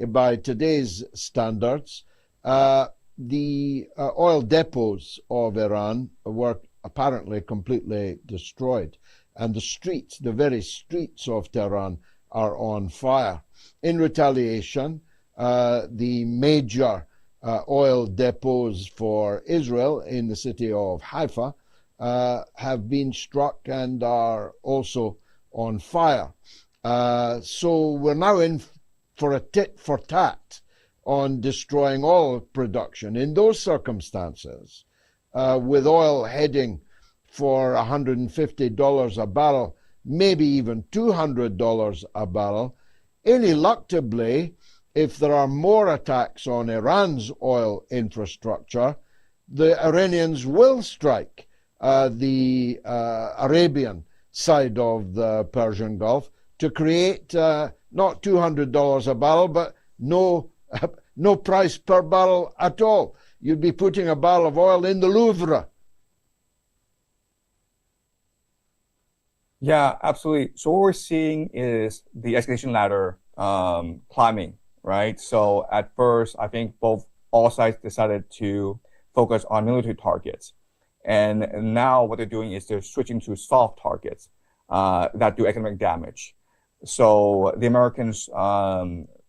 by today's standards, the oil depots of Iran were apparently completely destroyed, and the streets, the very streets of Tehran, are on fire. In retaliation, the major oil depots for Israel in the city of Haifa have been struck and are also on fire. So we're now in for a tit for tat on destroying oil production. In those circumstances, with oil heading for $150 a barrel, maybe even $200 a barrel, ineluctably, if there are more attacks on Iran's oil infrastructure, the Iranians will strike the Arabian side of the Persian Gulf to create not $200 a barrel, but no price per barrel at all. You'd be putting a barrel of oil in the Louvre. Yeah, absolutely. So what we're seeing is the escalation ladder climbing, right? So at first, I think all sides decided to focus on military targets. And now what they're doing is they're switching to soft targets that do economic damage. So the Americans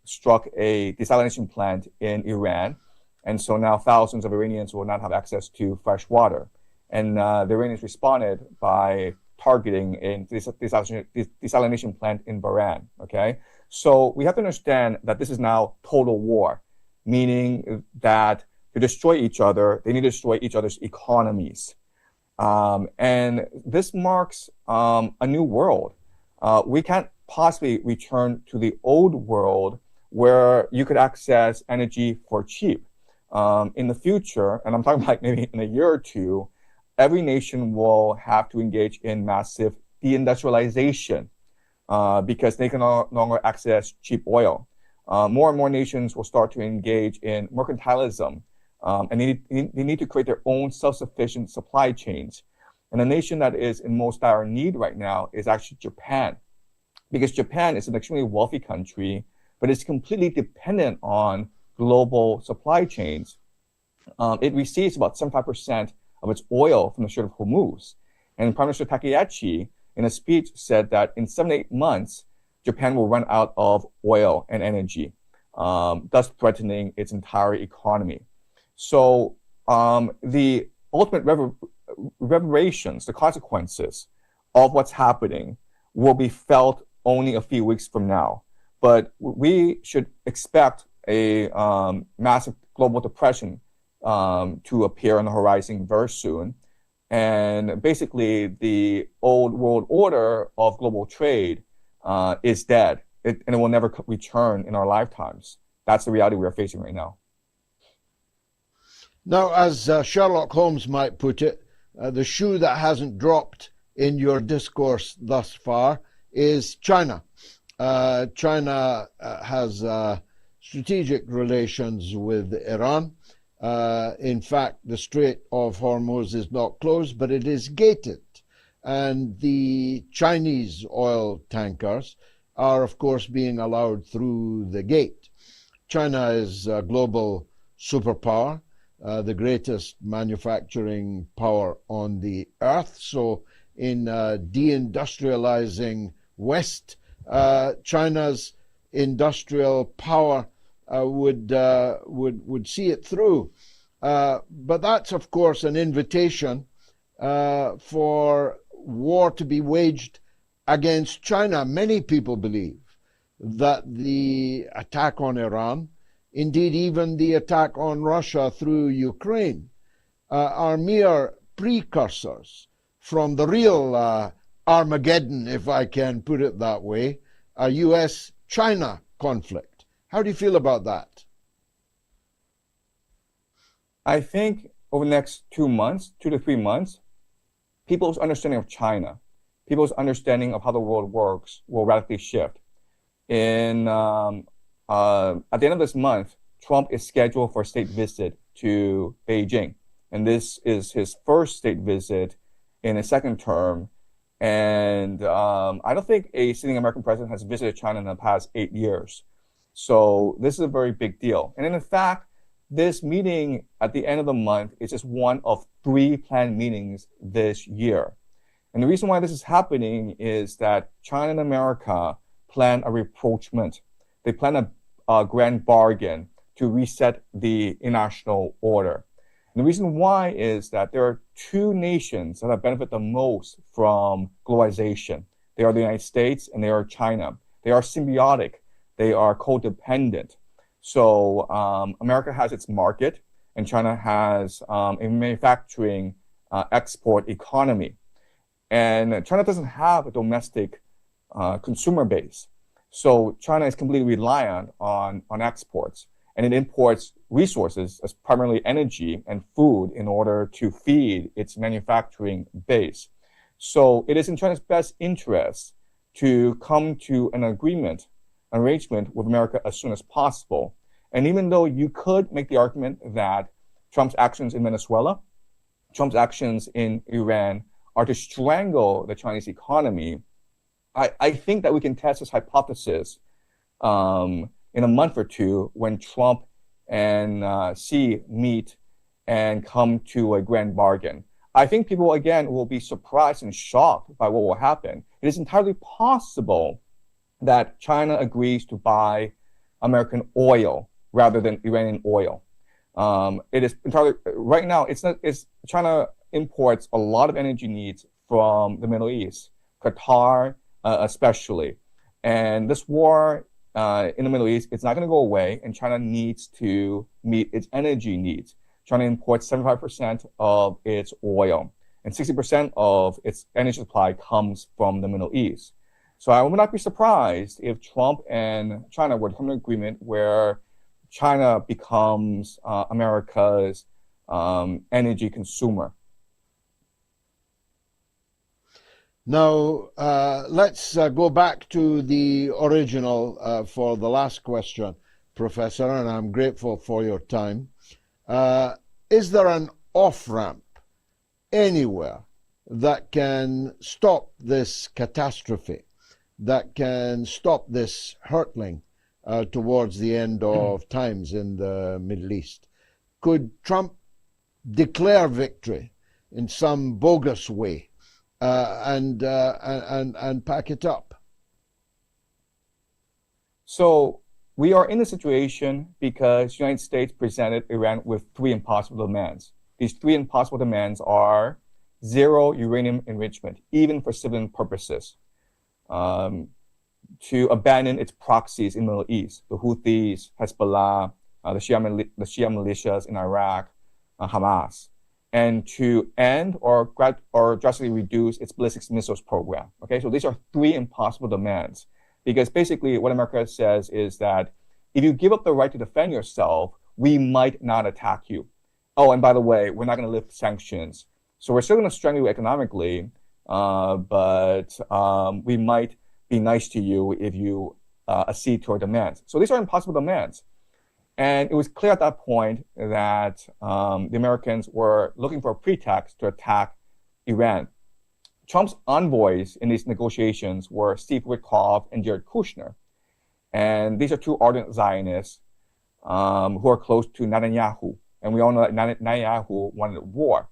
struck a desalination plant in Iran. And so now thousands of Iranians will not have access to fresh water. And the Iranians responded by targeting a desalination plant in Bahrain, okay? So we have to understand that this is now total war, meaning that to destroy each other, they need to destroy each other's economies. And this marks a new world. We can't possibly return to the old world where you could access energy for cheap. In the future, and I'm talking about maybe in a year or two, every nation will have to engage in massive deindustrialization because they can no longer access cheap oil. More and more nations will start to engage in mercantilism, and they need to create their own self-sufficient supply chains. And the nation that is in most dire need right now is actually Japan, because Japan is an extremely wealthy country, but it's completely dependent on global supply chains. It receives about 75% of its oil from the Strait of Hormuz. And Prime Minister Takeshi, in a speech, said that in 7 to 8 months, Japan will run out of oil and energy, thus threatening its entire economy. So the ultimate reverberations, the consequences of what's happening will be felt only a few weeks from now. But we should expect a massive global depression to appear on the horizon very soon. And basically, the old world order of global trade is dead, and it will never return in our lifetimes. That's the reality we're facing right now. Now, as Sherlock Holmes might put it, the shoe that hasn't dropped in your discourse thus far is China. China has strategic relations with Iran. In fact, the Strait of Hormuz is not closed, but it is gated. And the Chinese oil tankers are, of course, being allowed through the gate. China is a global superpower, the greatest manufacturing power on the earth. So in deindustrializing West, China's industrial power would see it through. But that's, of course, an invitation for war to be waged against China. Many people believe that the attack on Iran, indeed even the attack on Russia through Ukraine, are mere precursors from the real Armageddon, if I can put it that way, a US-China conflict. How do you feel about that? I think over the next 2 months, 2 to 3 months, people's understanding of China, people's understanding of how the world works will radically shift. At the end of this month, Trump is scheduled for a state visit to Beijing. And this is his first state visit in a second term. And I don't think a sitting American president has visited China in the past 8 years. So this is a very big deal. And in fact, this meeting at the end of the month is just one of 3 planned meetings this year. And the reason why this is happening is that China and America plan a rapprochement. They plan a grand bargain to reset the international order. And the reason why is that there are 2 nations that have benefited the most from globalization. They are the United States and they are China. They are symbiotic. They are codependent. So America has its market and China has a manufacturing export economy. And China doesn't have a domestic consumer base. So China is completely reliant on exports, and it imports resources, as primarily energy and food, in order to feed its manufacturing base. So it is in China's best interest to come to an arrangement with America as soon as possible. And even though you could make the argument that Trump's actions in Venezuela, Trump's actions in Iran are to strangle the Chinese economy, I think that we can test this hypothesis in a month or 2 when Trump and Xi meet and come to a grand bargain. I think people, again, will be surprised and shocked by what will happen. It is entirely possible that China agrees to buy American oil rather than Iranian oil. It is entirely, right now, China imports a lot of energy needs from the Middle East, Qatar especially. And this war in the Middle East, it's not going to go away, and China needs to meet its energy needs. China imports 75% of its oil, and 60% of its energy supply comes from the Middle East. So I would not be surprised if Trump and China were to come to an agreement where China becomes America's energy consumer. Now, let's go back to the original for the last question, Professor, and I'm grateful for your time. Is there an off-ramp anywhere that can stop this catastrophe, that can stop this hurtling towards the end of times in the Middle East? Could Trump declare victory in some bogus way and pack it up? So we are in a situation because the United States presented Iran with three impossible demands. These three impossible demands are zero uranium enrichment, even for civilian purposes, to abandon its proxies in the Middle East, the Houthis, Hezbollah, the Shia militias in Iraq, Hamas, and to end or drastically reduce its ballistic missiles program. Okay, so these are three impossible demands, because basically what America says is that if you give up the right to defend yourself, we might not attack you. Oh, and by the way, we're not going to lift sanctions. So we're still going to strangle you economically, but we might be nice to you if you accede to our demands. So these are impossible demands. And it was clear at that point that the Americans were looking for a pretext to attack Iran. Trump's envoys in these negotiations were Steve Witkoff and Jared Kushner. And these are two ardent Zionists who are close to Netanyahu. And we all know that Netanyahu wanted war.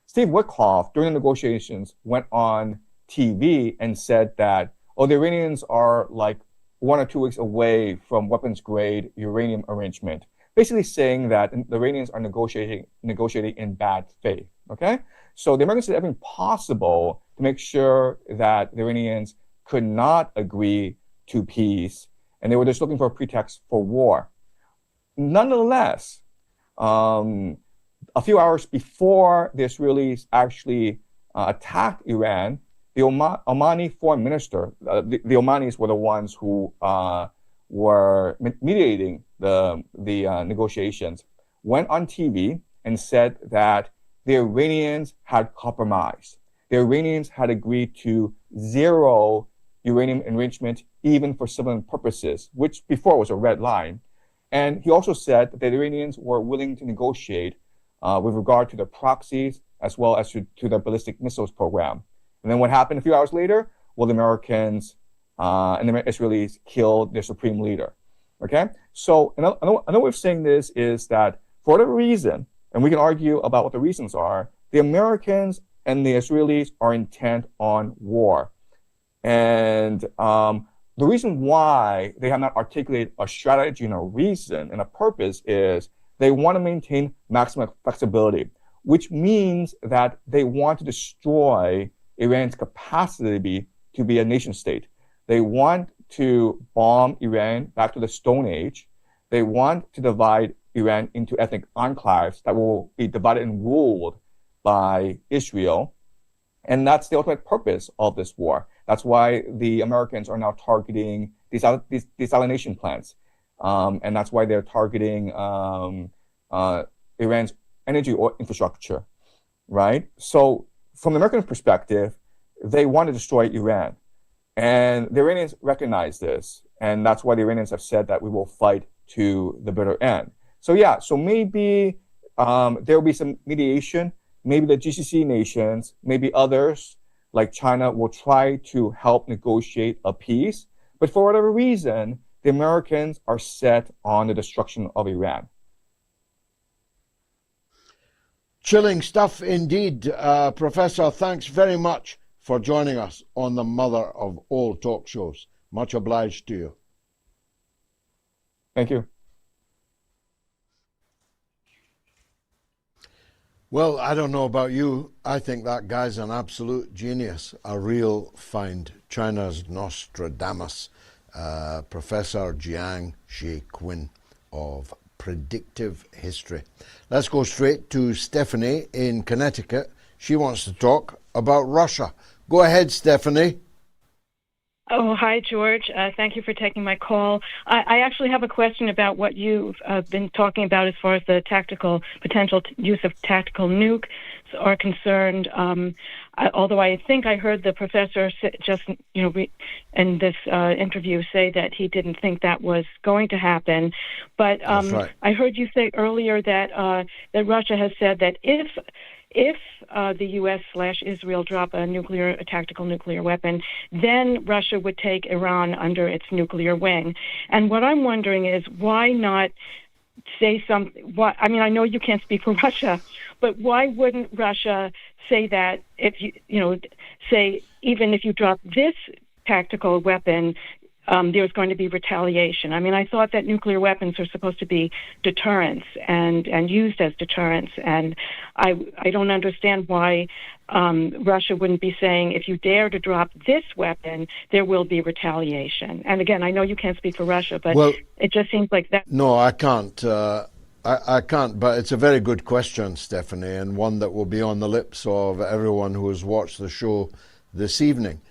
Steve Witkoff, during the negotiations, went on TV and said that, oh, the Iranians are like 1 or 2 weeks away from weapons-grade uranium arrangement, basically saying that the Iranians are negotiating in bad faith, okay? So the Americans did everything possible to make sure that the Iranians could not agree to peace, and they were just looking for a pretext for war. Nonetheless, a few hours before the Israelis actually attacked Iran, the Omani foreign minister, the Omanis were the ones who were mediating the negotiations, went on TV and said that the Iranians had compromised. The Iranians had agreed to zero uranium enrichment, even for civilian purposes, which before was a red line. And he also said that the Iranians were willing to negotiate with regard to their proxies as well as to their ballistic missiles program. And then what happened a few hours later? Well, the Americans and the Israelis killed their supreme leader. Okay? So another way of saying this is that for whatever reason, and we can argue about what the reasons are, the Americans and the Israelis are intent on war. And the reason why they have not articulated a strategy and a reason and a purpose is they want to maintain maximum flexibility, which means that they want to destroy Iran's capacity to be a nation state. They want to bomb Iran back to the Stone Age. They want to divide Iran into ethnic enclaves that will be divided and ruled by Israel. And that's the ultimate purpose of this war. That's why the Americans are now targeting desalination plants. And that's why they're targeting Iran's energy infrastructure, right? So from the American perspective, they want to destroy Iran. And the Iranians recognize this. And that's why the Iranians have said that we will fight to the bitter end. So yeah, so maybe there will be some mediation. Maybe the GCC nations, maybe others like China will try to help negotiate a peace. But for whatever reason, the Americans are set on the destruction of Iran. Chilling stuff indeed. Professor, thanks very much for joining us on the Mother of All Talk Shows. Much obliged to you. Thank you. Well, I don't know about you. I think that guy's an absolute genius, a real find. China's Nostradamus, Professor Jiang Xueqin of Predictive History. Let's go straight to Stephanie in Connecticut. She wants to talk about Russia. Go ahead, Stephanie. Oh, hi, George. Thank you for taking my call. I actually have a question about what you've been talking about as far as the potential use of tactical nukes are concerned. Although I think I heard the professor just, in this interview say that he didn't think that was going to happen. But That's right. I heard you say earlier that Russia has said that if the U.S./Israel drop a tactical nuclear weapon, then Russia would take Iran under its nuclear wing. And what I'm wondering is, why not say something? I mean, I know you can't speak for Russia, but why wouldn't Russia say that if say even if you drop this tactical weapon, there's going to be retaliation? I mean, I thought that nuclear weapons are supposed to be deterrents and used as deterrents, and I don't understand why Russia wouldn't be saying, if you dare to drop this weapon, there will be retaliation. And again, I know you can't speak for Russia, but it just seems like that. No, I can't. I can't, but it's a very good question, Stephanie, and one that will be on the lips of everyone who has watched the show this evening.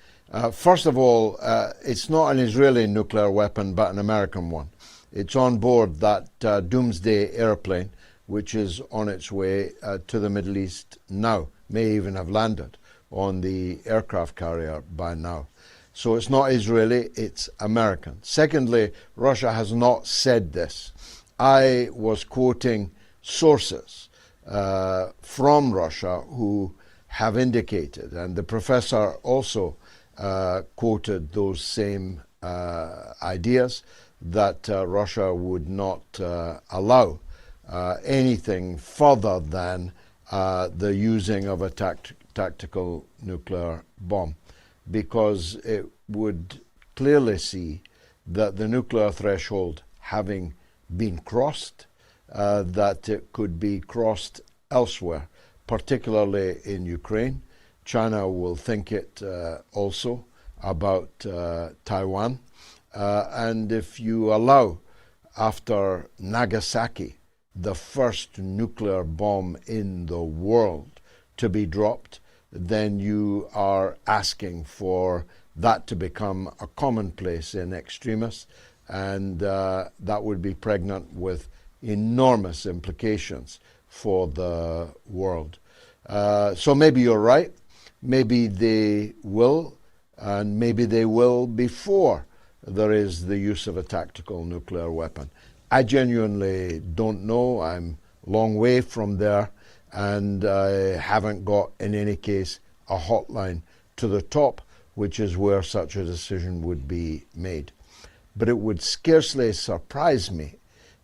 First of all, it's not an Israeli nuclear weapon, but an American one. It's on board that doomsday airplane, which is on its way to the Middle East now, may even have landed on the aircraft carrier by now. So it's not Israeli, it's American. Secondly, Russia has not said this. I was quoting sources from Russia who have indicated, and the professor also quoted those same ideas, that Russia would not allow anything further than the using of a tactical nuclear bomb, because it would clearly see that the nuclear threshold having been crossed, that it could be crossed elsewhere, particularly in Ukraine. China will think it also about Taiwan. And if you allow, after Nagasaki, the first nuclear bomb in the world to be dropped, then you are asking for that to become a commonplace in extremis, and that would be pregnant with enormous implications for the world. So maybe you're right. Maybe they will, and maybe they will before there is the use of a tactical nuclear weapon. I genuinely don't know. I'm a long way from there, and I haven't got, in any case, a hotline to the top, which is where such a decision would be made. But it would scarcely surprise me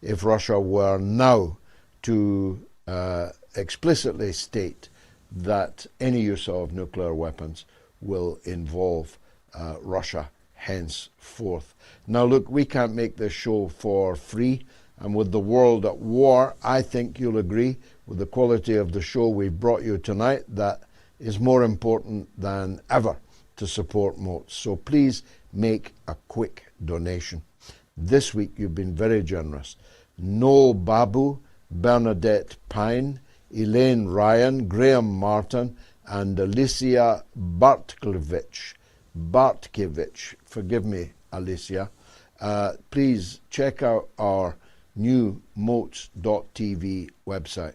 if Russia were now to explicitly state that any use of nuclear weapons will involve Russia henceforth. Now look, we can't make this show for free, and with the world at war, I think you'll agree with the quality of the show we've brought you tonight, that is more important than ever to support MOTS. So please make a quick donation. This week you've been very generous. Noel Babu, Bernadette Pine, Elaine Ryan, Graham Martin, and Alicia Bartkevich. Forgive me, Alicia. Please check out our new motes.tv website.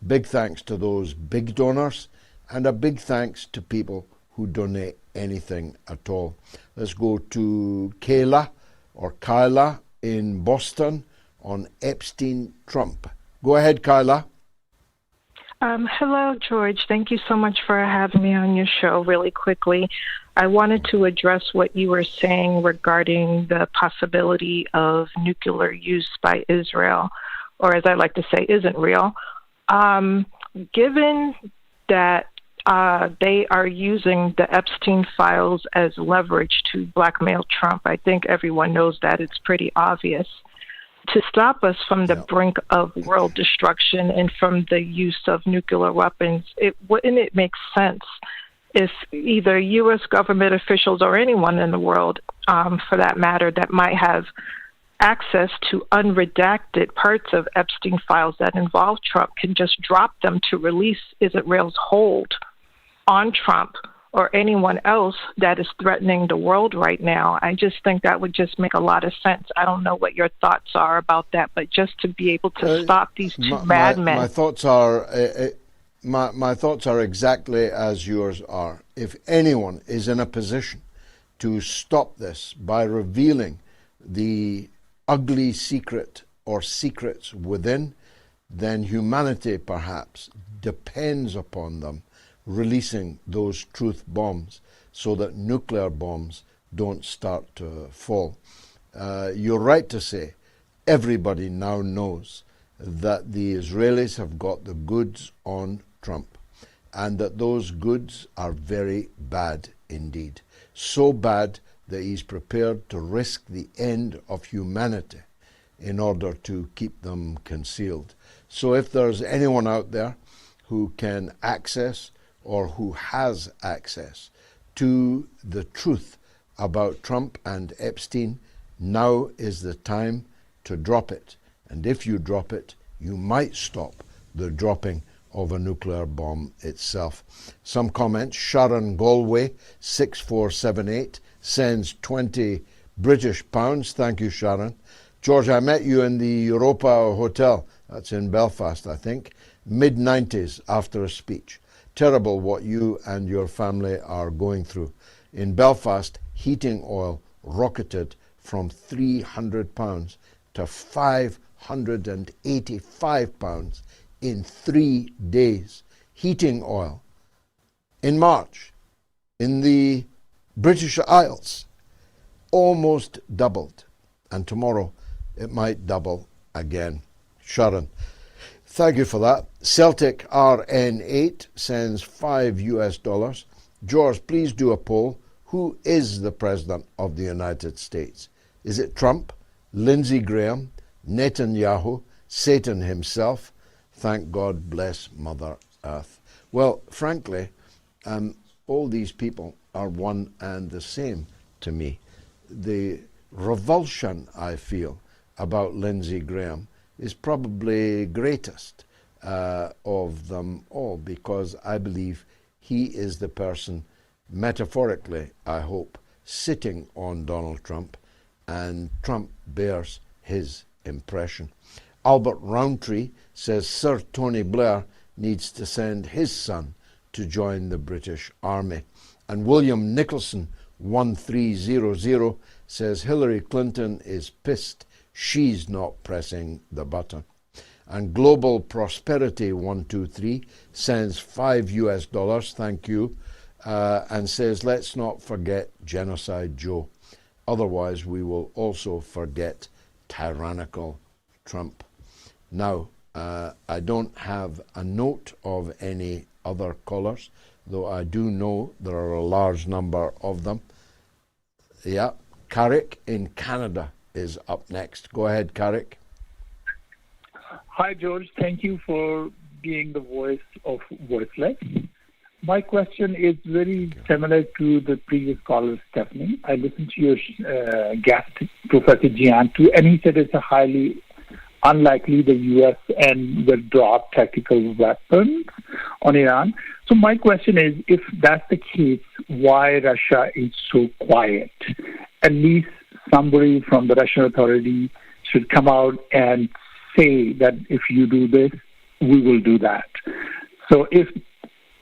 Big thanks to those big donors, and a big thanks to people who donate anything at all. Let's go to Kayla in Boston on Epstein Trump. Go ahead, Kyla. Hello, George. Thank you so much for having me on your show. Really quickly, I wanted to address what you were saying regarding the possibility of nuclear use by Israel, or as I like to say, isn't real. Given that they are using the Epstein files as leverage to blackmail Trump, I think everyone knows that. It's pretty obvious. To stop us from the brink of world destruction and from the use of nuclear weapons, wouldn't it make sense if either U.S. government officials or anyone in the world, for that matter, that might have access to unredacted parts of Epstein files that involve Trump can just drop them to release Israel's hold on Trump or anyone else that is threatening the world right now? I just think that would just make a lot of sense. I don't know what your thoughts are about that, but just to be able to stop these two madmen. My thoughts are my thoughts are exactly as yours are. If anyone is in a position to stop this by revealing the ugly secret or secrets within, then humanity perhaps depends upon them releasing those truth bombs so that nuclear bombs don't start to fall. You're right to say everybody now knows that the Israelis have got the goods on Trump, and that those goods are very bad indeed. So bad that he's prepared to risk the end of humanity in order to keep them concealed. So if there's anyone out there who can access or who has access to the truth about Trump and Epstein, now is the time to drop it. And if you drop it, you might stop the dropping of a nuclear bomb itself. Some comments. Sharon Galway, 6478, sends 20 British pounds. Thank you, Sharon. George, I met you in the Europa Hotel. That's in Belfast, I think. Mid-90s after a speech. Terrible what you and your family are going through. In Belfast, heating oil rocketed from £300 to £585 in 3 days. Heating oil. In March, in the British Isles, almost doubled. And tomorrow, it might double again. Sharon, thank you for that. Celtic RN8 sends $5. George, please do a poll. Who is the President of the United States? Is it Trump, Lindsey Graham, Netanyahu, Satan himself? Thank God, bless Mother Earth. Well, frankly, all these people are one and the same to me. The revulsion I feel about Lindsey Graham is probably greatest of them all, because I believe he is the person, metaphorically, I hope, sitting on Donald Trump, and Trump bears his impression. Albert Roundtree says Sir Tony Blair needs to send his son to join the British Army. And William Nicholson, 1300, says Hillary Clinton is pissed she's not pressing the button. And Global Prosperity 123 sends $5, thank you, and says, let's not forget Genocide Joe. Otherwise, we will also forget tyrannical Trump. Now, I don't have a note of any other callers, though I do know there are a large number of them. Yeah, Carrick in Canada is up next. Go ahead, Carrick. Hi, George. Thank you for being the voice of voiceless. My question is very similar to the previous caller, Stephanie. I listened to your guest, Professor Jiang, too, and he said it's a highly unlikely the U.S. will drop tactical weapons on Iran. So my question is, if that's the case, why Russia is so quiet? At least somebody from the Russian authority should come out and say that if you do this, we will do that. So if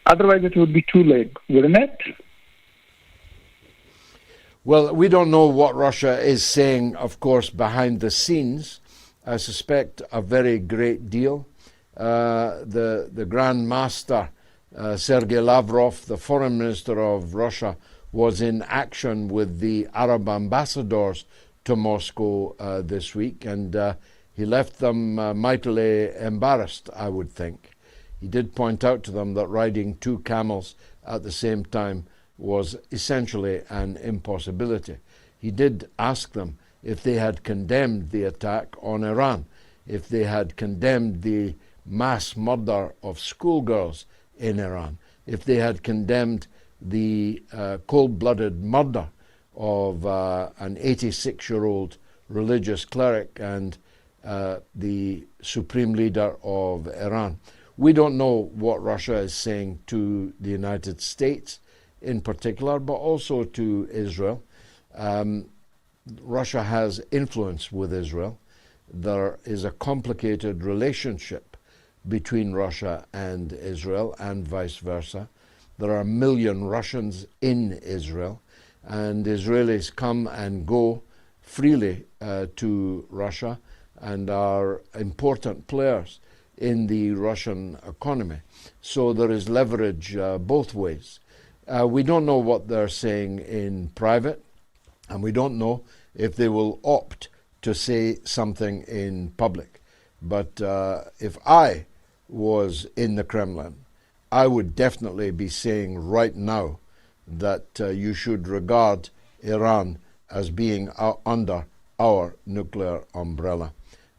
otherwise it would be too late, wouldn't it? Well, we don't know what Russia is saying, of course, behind the scenes. I suspect a very great deal. The Grand Master, Sergei Lavrov, the foreign minister of Russia, was in action with the Arab ambassadors to Moscow this week, and he left them mightily embarrassed, I would think. He did point out to them that riding two camels at the same time was essentially an impossibility. He did ask them if they had condemned the attack on Iran, if they had condemned the mass murder of schoolgirls in Iran, if they had condemned the cold-blooded murder of an 86-year-old religious cleric and the supreme leader of Iran. We don't know what Russia is saying to the United States in particular, but also to Israel. Russia has influence with Israel. There is a complicated relationship between Russia and Israel and vice versa. There are 1 million Russians in Israel, and Israelis come and go freely to Russia and are important players in the Russian economy. So there is leverage both ways. We don't know what they're saying in private, and we don't know if they will opt to say something in public. But if I was in the Kremlin, I would definitely be saying right now that you should regard Iran as being under our nuclear umbrella,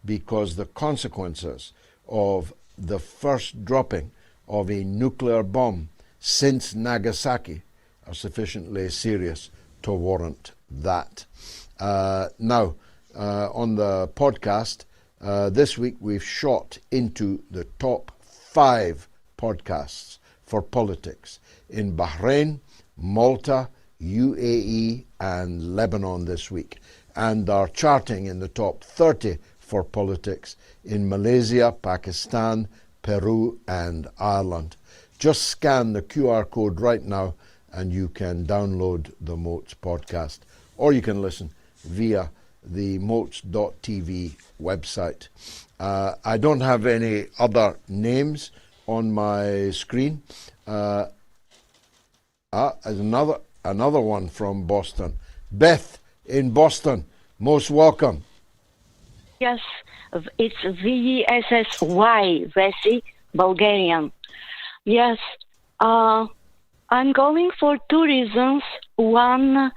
because the consequences of the first dropping of a nuclear bomb since Nagasaki are sufficiently serious to warrant that. Now, on the podcast, this week we've shot into the top 5 podcasts for politics in Bahrain, Malta, UAE, and Lebanon this week, and are charting in the top 30 for politics in Malaysia, Pakistan, Peru, and Ireland. Just scan the QR code right now and you can download the Moats podcast, or you can listen via the moats.tv website. I don't have any other names on my screen. There's another one from Boston. Beth in Boston, most welcome. Yes, it's VSSY, Vesi, Bulgarian. Yes, I'm going for 2 reasons. One,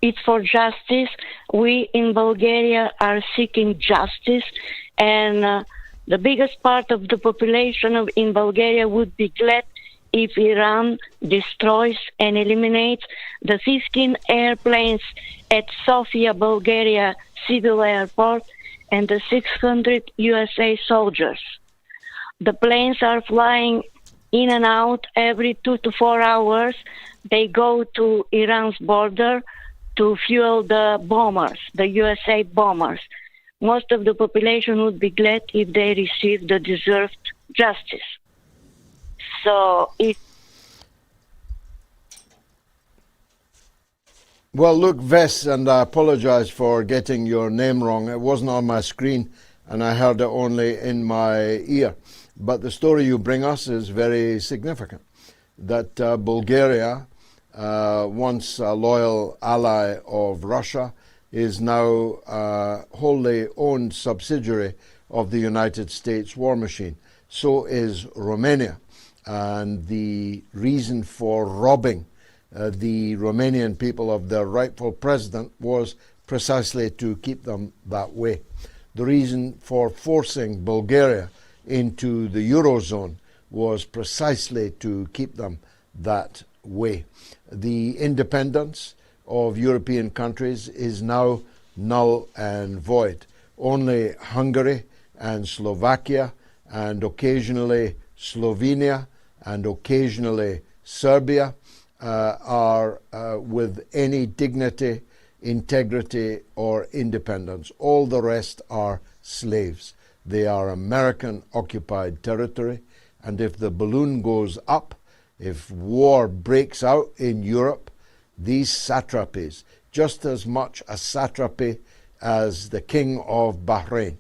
it's for justice. We in Bulgaria are seeking justice, and the biggest part of the population in Bulgaria would be glad if Iran destroys and eliminates the 15 airplanes at Sofia, Bulgaria civil airport and the 600 USA soldiers. The planes are flying in and out every 2 to 4 hours. They go to Iran's border to fuel the bombers, the USA bombers. Most of the population would be glad if they receive the deserved justice. So Well, look, Vess, and I apologize for getting your name wrong. It wasn't on my screen, and I heard it only in my ear. But the story you bring us is very significant, that Bulgaria, once a loyal ally of Russia, is now a wholly owned subsidiary of the United States war machine. So is Romania. And the reason for robbing the Romanian people of their rightful president was precisely to keep them that way. The reason for forcing Bulgaria into the Eurozone was precisely to keep them that way. The independence of European countries is now null and void. Only Hungary and Slovakia and occasionally Slovenia and occasionally Serbia are with any dignity, integrity, or independence. All the rest are slaves. They are American-occupied territory, and if the balloon goes up, if war breaks out in Europe, these satrapies, just as much a satrapy as the King of Bahrain,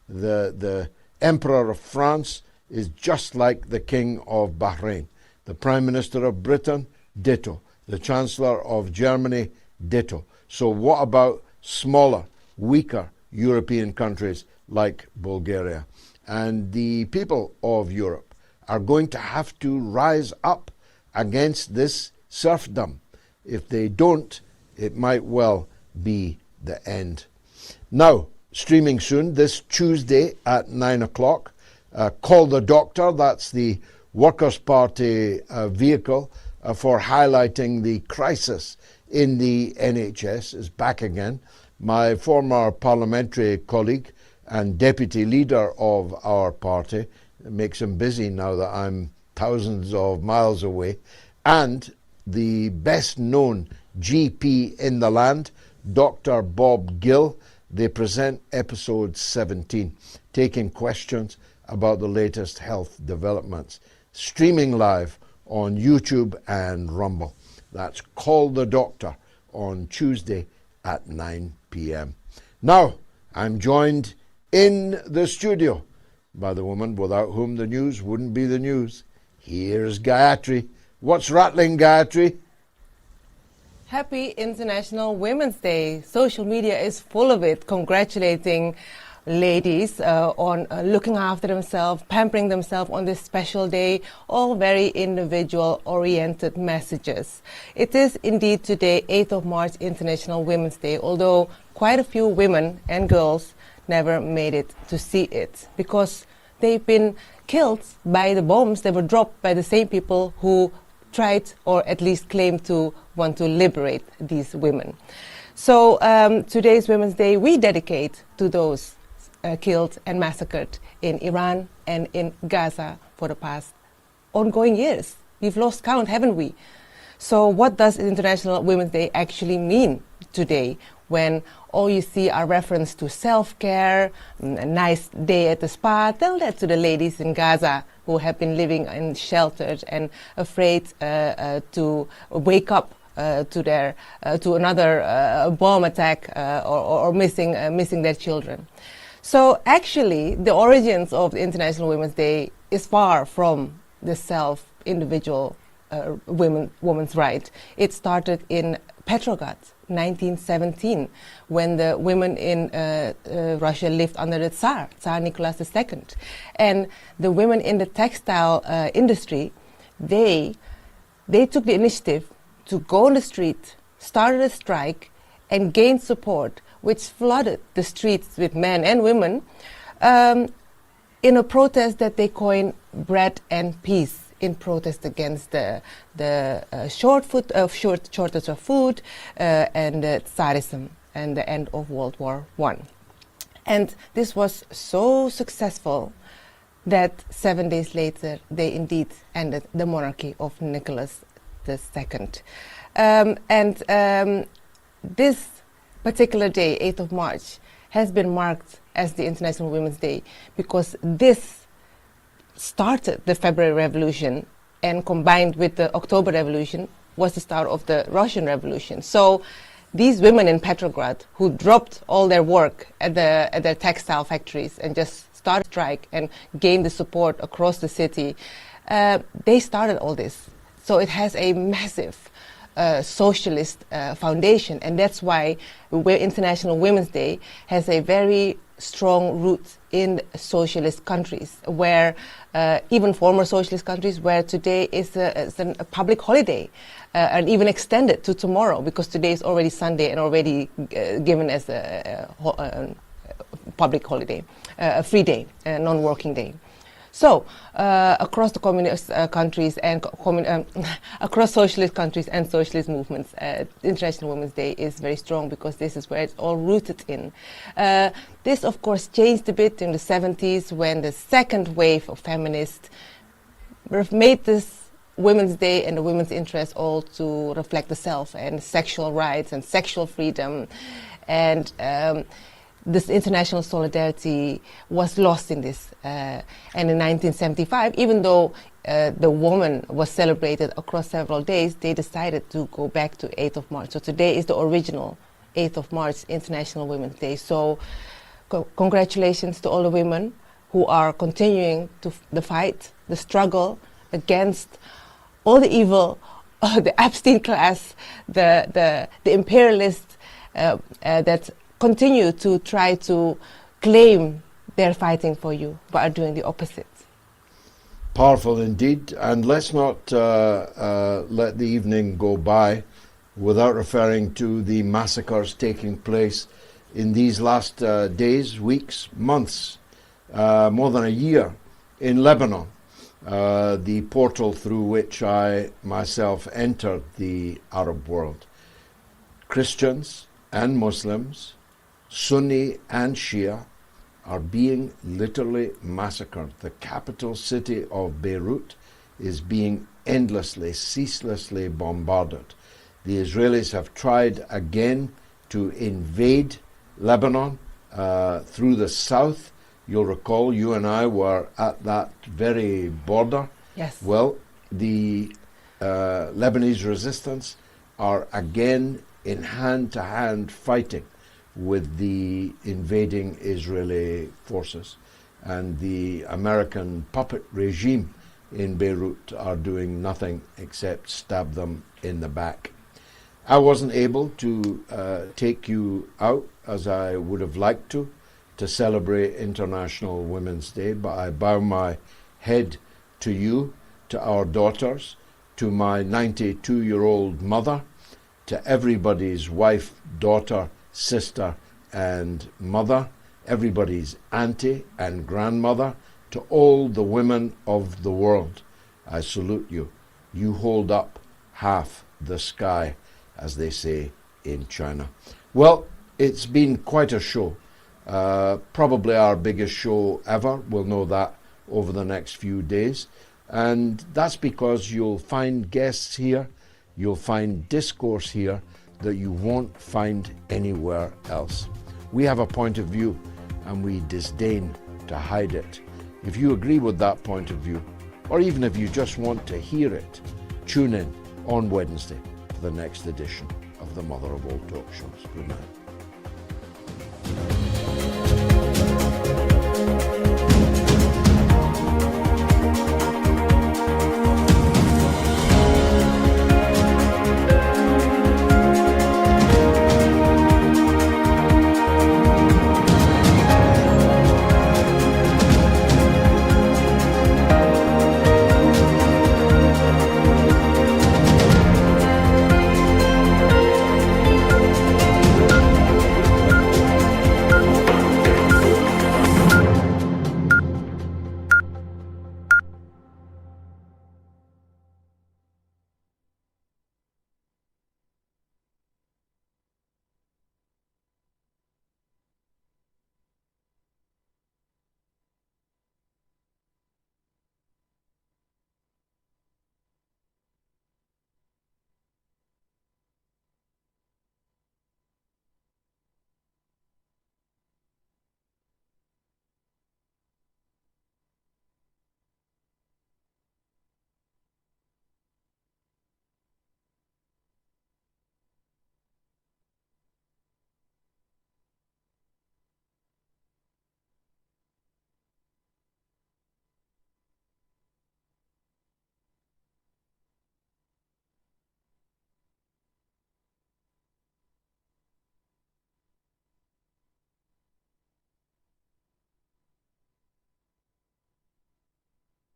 the Emperor of France is just like the King of Bahrain. The Prime Minister of Britain, ditto. The Chancellor of Germany, ditto. So what about smaller, weaker European countries like Bulgaria? And the people of Europe are going to have to rise up against this serfdom. If they don't, it might well be the end. Now, streaming soon, this Tuesday at 9 o'clock, Call the Doctor, that's the Workers' Party vehicle for highlighting the crisis in the NHS, is back again. My former parliamentary colleague and deputy leader of our party, it makes him busy now that I'm thousands of miles away, and the best known GP in the land, Dr. Bob Gill. They present episode 17, taking questions about the latest health developments. Streaming live on YouTube and Rumble. That's Call the Doctor on Tuesday at 9 p.m. Now, I'm joined in the studio by the woman without whom the news wouldn't be the news. Here's Gayatri. What's rattling, Gayatri? Happy International Women's Day. Social media is full of it, congratulating ladies on looking after themselves, pampering themselves on this special day, all very individual-oriented messages. It is indeed today, 8th of March, International Women's Day, although quite a few women and girls never made it to see it because they've been killed by the bombs that were dropped by the same people who tried or at least claimed to want to liberate these women. So today's Women's Day we dedicate to those killed and massacred in Iran and in Gaza for the past ongoing years. We've lost count, haven't we? So what does International Women's Day actually mean today when all you see are reference to self-care, a nice day at the spa? Tell that to the ladies in Gaza who have been living in sheltered and afraid to wake up to another bomb attack or missing their children. So actually, the origins of the International Women's Day is far from the self-individual woman's right. It started in Petrograd, 1917, when the women in Russia lived under the Tsar Nicholas II. And the women in the textile industry, they took the initiative to go on the street, started a strike, and gained support, which flooded the streets with men and women in a protest that they coined Bread and Peace, in protest against the shortage of food and Tsarism and the end of World War I. And this was so successful that 7 days later they indeed ended the monarchy of Nicholas II. This particular day, 8th of March, has been marked as the International Women's Day because this started the February Revolution and combined with the October Revolution was the start of the Russian Revolution. So these women in Petrograd who dropped all their work at their textile factories and just started strike and gained the support across the city, they started all this. So it has a massive socialist foundation, and that's why International Women's Day has a very strong root in socialist countries, where even former socialist countries, where today is a public holiday, and even extended to tomorrow, because today is already Sunday and already given as a public holiday, a free day, a non-working day. So across the communist countries and across socialist countries and socialist movements, International Women's Day is very strong because this is where it's all rooted in. This, of course, changed a bit in the 70s when the second wave of feminists made this Women's Day and the women's interest all to reflect the self and sexual rights and sexual freedom. And this international solidarity was lost in this. And in 1975, even though the woman was celebrated across several days, they decided to go back to 8th of March. So today is the original 8th of March, International Women's Day. So congratulations to all the women who are continuing to the fight, the struggle against all the evil, the Epstein class, the imperialists that continue to try to claim they're fighting for you, but are doing the opposite. Powerful indeed. And let's not let the evening go by without referring to the massacres taking place in these last days, weeks, months, more than a year in Lebanon, the portal through which I myself entered the Arab world. Christians and Muslims, Sunni and Shia, are being literally massacred. The capital city of Beirut is being endlessly, ceaselessly bombarded. The Israelis have tried again to invade Lebanon through the south. You'll recall you and I were at that very border. Yes. Well, the Lebanese resistance are again in hand-to-hand fighting with the invading Israeli forces. and the American puppet regime in Beirut are doing nothing except stab them in the back. I wasn't able to take you out as I would have liked to celebrate International Women's Day, but I bow my head to you, to our daughters, to my 92-year-old mother, to everybody's wife, daughter, sister, and mother, everybody's auntie and grandmother, to all the women of the world. I salute you. You hold up half the sky, as they say in China. Well, it's been quite a show. Probably our biggest show ever. We'll know that over the next few days. And that's because you'll find guests here, you'll find discourse here that you won't find anywhere else. We have a point of view and we disdain to hide it. If you agree with that point of view, or even if you just want to hear it, tune in on Wednesday for the next edition of the Mother of All Talkshows. Good night.